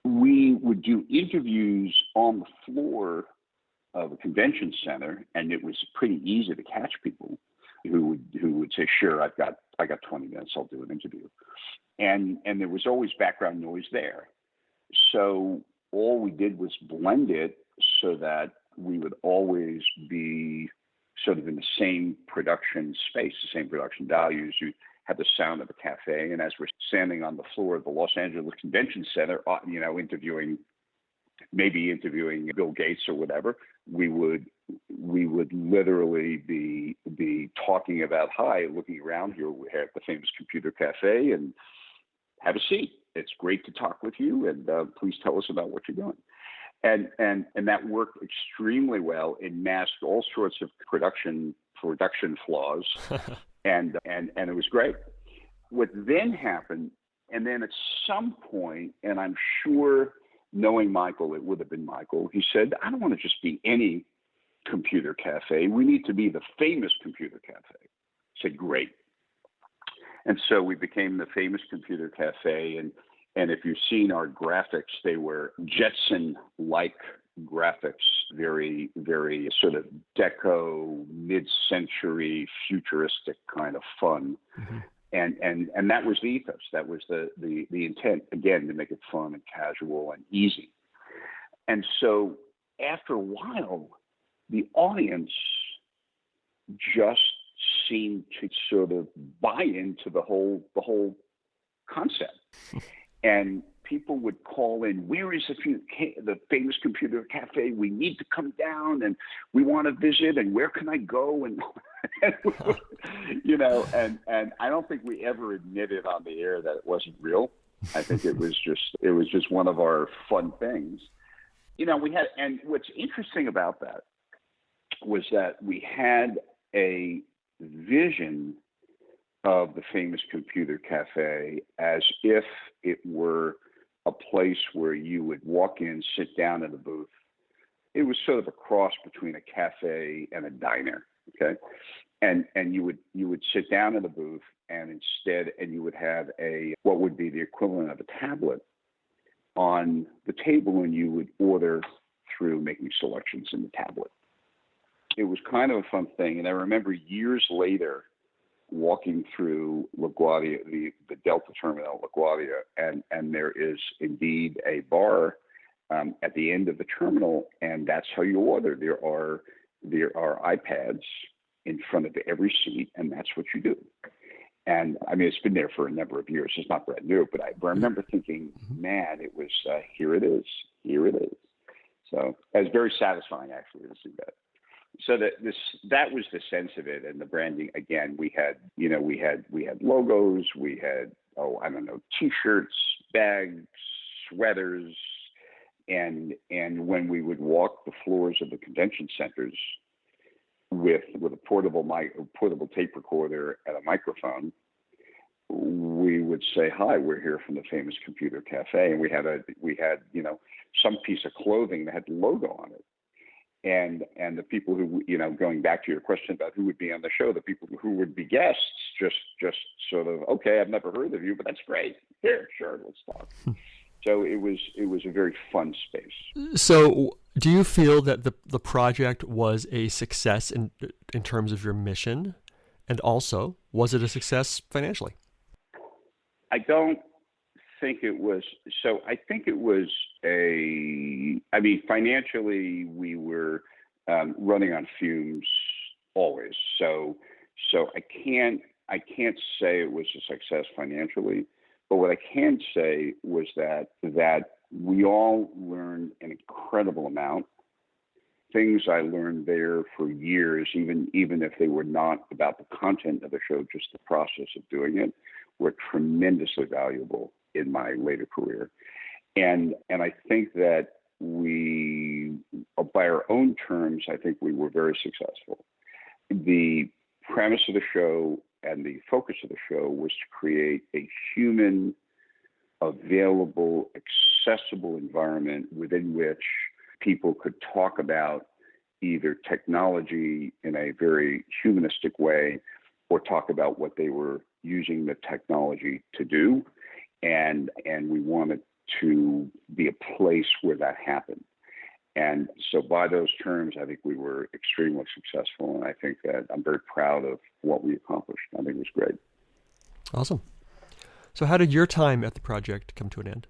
we would do interviews on the floor of a convention center, and it was pretty easy to catch people who would say, "Sure, I got 20 minutes, I'll do an interview," and there was always background noise there. So all we did was blend it so that we would always be sort of in the same production space, the same production values. You had the sound of a cafe, and as we're standing on the floor of the Los Angeles Convention Center, interviewing Bill Gates or whatever, we would literally be talking about, "Hi, looking around here, we're at the famous Computer Cafe, and have a seat. It's great to talk with you, and please tell us about what you're doing." And that worked extremely well. It masked all sorts of production flaws, and it was great. What then happened, and then at some point, and I'm sure, knowing Michael, it would have been Michael, he said, "I don't want to just be any computer cafe. We need to be the famous Computer Cafe." I said, "Great." And so we became the famous Computer Cafe, and if you've seen our graphics, they were Jetson-like graphics, very, very sort of deco, mid-century, futuristic kind of fun. Mm-hmm. And that was the ethos. That was the intent, again, to make it fun and casual and easy. And so after a while, the audience just seemed to sort of buy into the whole concept. And people would call in, "Where is the famous Computer Cafe? We need to come down, and we want to visit, and where can I go?" And and I don't think we ever admitted on the air that it wasn't real. I think it was just one of our fun things. And what's interesting about that was that we had a vision of the famous Computer Cafe as if it were a place where you would walk in, sit down in a booth. It was sort of a cross between a cafe and a diner, okay? And you would sit down in the booth, and you would have what would be the equivalent of a tablet on the table, and you would order through making selections in the tablet. It was kind of a fun thing, and I remember years later walking through LaGuardia, the Delta terminal, LaGuardia, and there is indeed a bar at the end of the terminal, and that's how you order. There are iPads in front of every seat, and that's what you do. And I mean, it's been there for a number of years. It's not brand new, but I remember thinking, man, it was here it is. So it was very satisfying actually to see that. So that was the sense of it, and the branding. Again, we had logos, we had T-shirts, bags, sweaters, and when we would walk the floors of the convention centers with a portable tape recorder and a microphone, we would say, "Hi, we're here from the famous Computer Cafe," and we had some piece of clothing that had the logo on it. And the people who, going back to your question about who would be on the show, the people who would be guests just sort of, "Okay, I've never heard of you, but that's great. Here, sure, let's talk." So it was a very fun space. So do you feel that the project was a success in terms of your mission? And also, was it a success financially? I don't think it was. So I think it was financially we were running on fumes always. So I can't say it was a success financially, but what I can say was that we all learned an incredible amount things I learned there for years, even if they were not about the content of the show, just the process of doing it, were tremendously valuable in my later career. And I think that we, by our own terms, I think we were very successful. The premise of the show and the focus of the show was to create a human, available, accessible environment within which people could talk about either technology in a very humanistic way or talk about what they were using the technology to do. And we wanted to be a place where that happened. And so by those terms, I think we were extremely successful. And I think that I'm very proud of what we accomplished. I think it was great. Awesome. So how did your time at the project come to an end?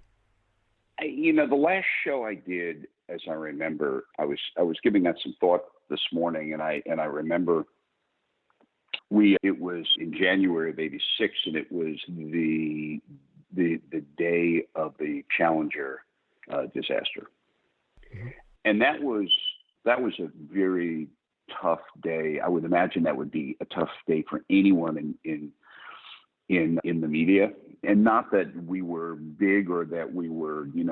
The last show I did, as I remember, I was giving that some thought this morning, and I remember it was in January of '86, and it was the day of the Challenger disaster, and that was a very tough day. I would imagine that would be a tough day for anyone in the media, and not that we were big or that we were, we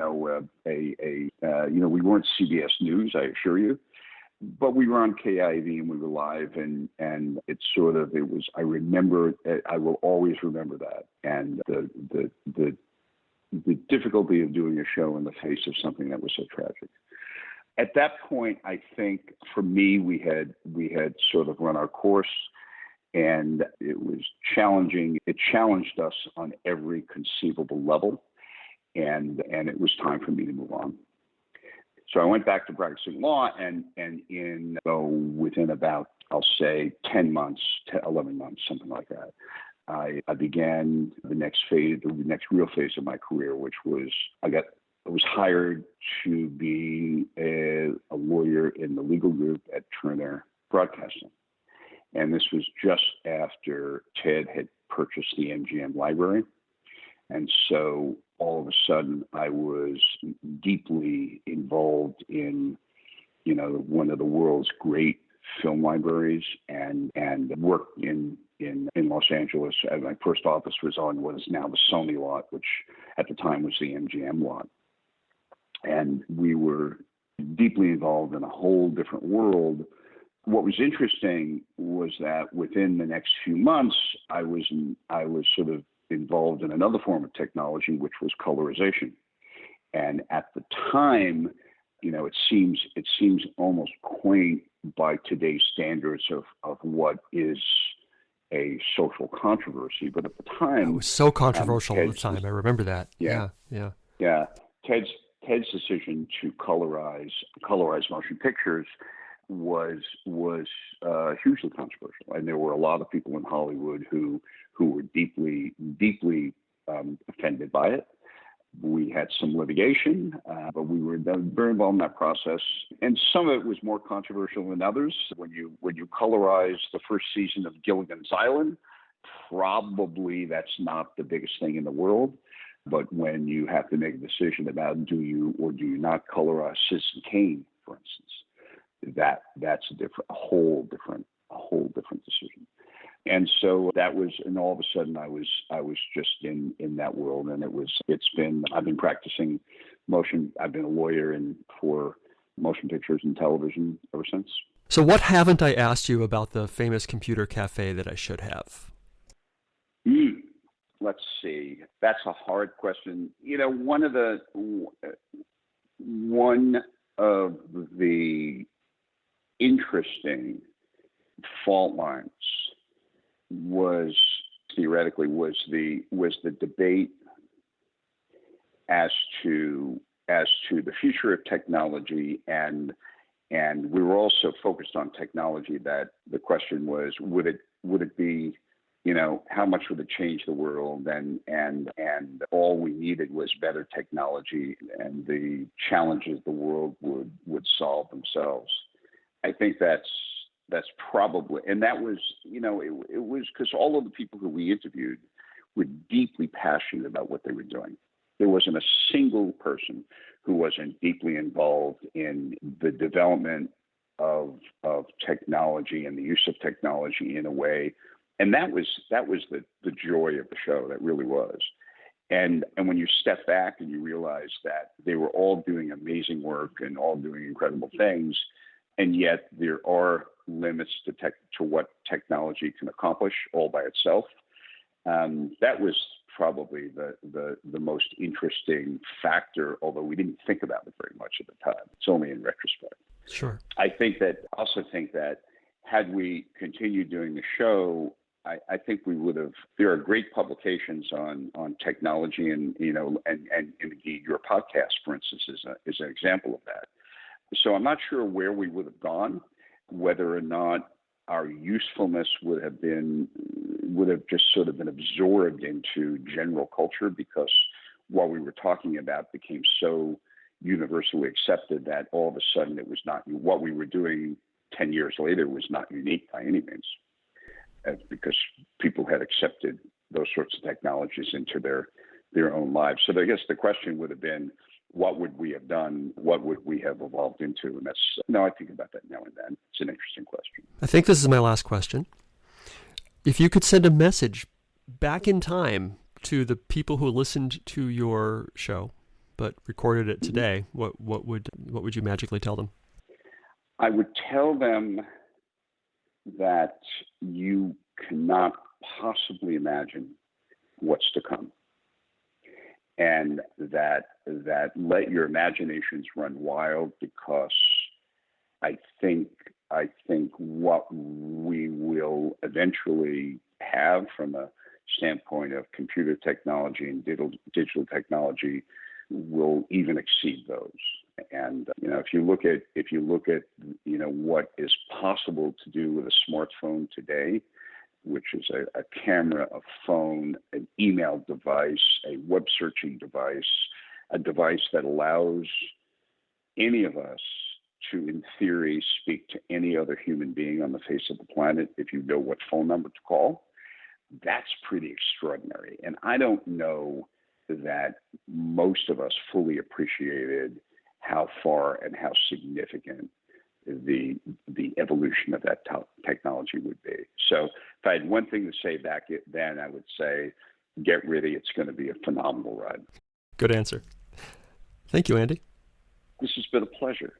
weren't CBS News, I assure you, but we were on KIEV and we were live, and I remember, I will always remember that, and the difficulty of doing a show in the face of something that was so tragic. At that point, I think for me, we had sort of run our course. And it was challenging. It challenged us on every conceivable level, and it was time for me to move on. So I went back to practicing law, and within about, I'll say, 10 months, 11 months, something like that, I began the next real phase of my career, which was I was hired to be a lawyer in the legal group at Turner Broadcasting. And this was just after Ted had purchased the MGM library. And so all of a sudden I was deeply involved in, one of the world's great film libraries, and worked in Los Angeles. And my first office was on what is now the Sony lot, which at the time was the MGM lot. And we were deeply involved in a whole different world. What was interesting was that within the next few months, I was sort of involved in another form of technology, which was colorization. And at the time, it seems almost quaint by today's standards of what is a social controversy. But at the time, it was so controversial at the time. I remember that. Yeah. Ted's decision to colorize motion pictures was hugely controversial, and there were a lot of people in Hollywood who were deeply offended by it. We had some litigation, but we were very involved in that process, and some of it was more controversial than others. When you colorize the first season of Gilligan's Island, probably that's not the biggest thing in the world. But when you have to make a decision about do you or do you not colorize Citizen Kane, for instance, that's a whole different decision. And so that was, and all of a sudden I was just in that world, and I've been practicing motion. I've been a lawyer for motion pictures and television ever since. So what haven't I asked you about the famous computer cafe that I should have? Let's see. That's a hard question. One of the interesting fault lines was the debate as to the future of technology, and we were also focused on technology. That the question was, would it be, how much would it change the world? And all we needed was better technology, and the challenges the world would solve themselves. I think that's probably, and that was, it was because all of the people who we interviewed were deeply passionate about what they were doing. There wasn't a single person who wasn't deeply involved in the development of technology and the use of technology in a way. And that was the joy of the show. That really was. And when you step back and you realize that they were all doing amazing work and all doing incredible things, and yet there are limits to what technology can accomplish all by itself. That was probably the most interesting factor, although we didn't think about it very much at the time. It's only in retrospect. Sure. I also think that had we continued doing the show, I think we would have. There are great publications on technology, and indeed your podcast, for instance, is an example of that. So I'm not sure where we would have gone, whether or not our usefulness would have just sort of been absorbed into general culture, because what we were talking about became so universally accepted that all of a sudden it was not, what we were doing 10 years later was not unique by any means, because people had accepted those sorts of technologies into their own lives. So I guess the question would have been, what would we have done? What would we have evolved into? And I think about that now and then. It's an interesting question. I think this is my last question. If you could send a message back in time to the people who listened to your show but recorded it today, what would you magically tell them? I would tell them that you cannot possibly imagine what's to come, and that let your imaginations run wild, because I think what we will eventually have from a standpoint of computer technology and digital technology will even exceed those. And if you look at what is possible to do with a smartphone today, which is a camera, a phone, an email device, a web searching device, a device that allows any of us to, in theory, speak to any other human being on the face of the planet if you know what phone number to call. That's pretty extraordinary. And I don't know that most of us fully appreciated how far and how significant the evolution of that technology would be. So if I had one thing to say back then, I would say, get ready. It's going to be a phenomenal ride. Good answer. Thank you, Andy. This has been a pleasure.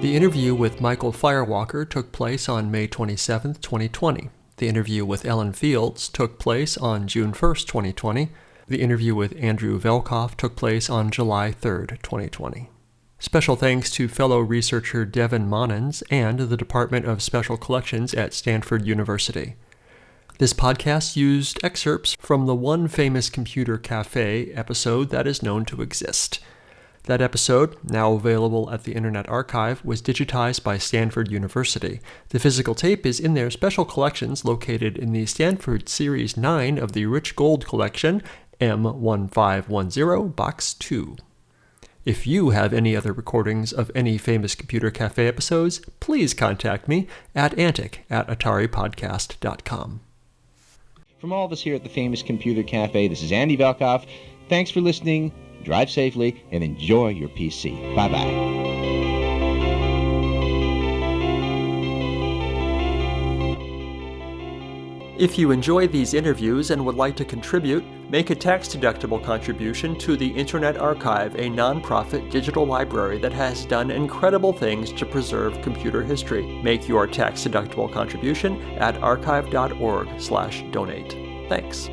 The interview with Michael FireWalker took place on May 27, 2020. The interview with Ellen Fead took place on June 1st, 2020. The interview with Andrew Velcoff took place on July 3rd, 2020. Special thanks to fellow researcher Devin Monans and the Department of Special Collections at Stanford University. This podcast used excerpts from the One Famous Computer Cafe episode that is known to exist. That episode, now available at the Internet Archive, was digitized by Stanford University. The physical tape is in their special collections located in the Stanford Series 9 of the Rich Gold Collection, M1510, Box 2. If you have any other recordings of any Famous Computer Cafe episodes, please contact me at antic@ataripodcast.com. From all of us here at the Famous Computer Cafe, this is Andy Velcoff. Thanks for listening. Drive safely and enjoy your PC. Bye-bye. If you enjoy these interviews and would like to contribute, make a tax-deductible contribution to the Internet Archive, a nonprofit digital library that has done incredible things to preserve computer history. Make your tax-deductible contribution at archive.org/donate. Thanks.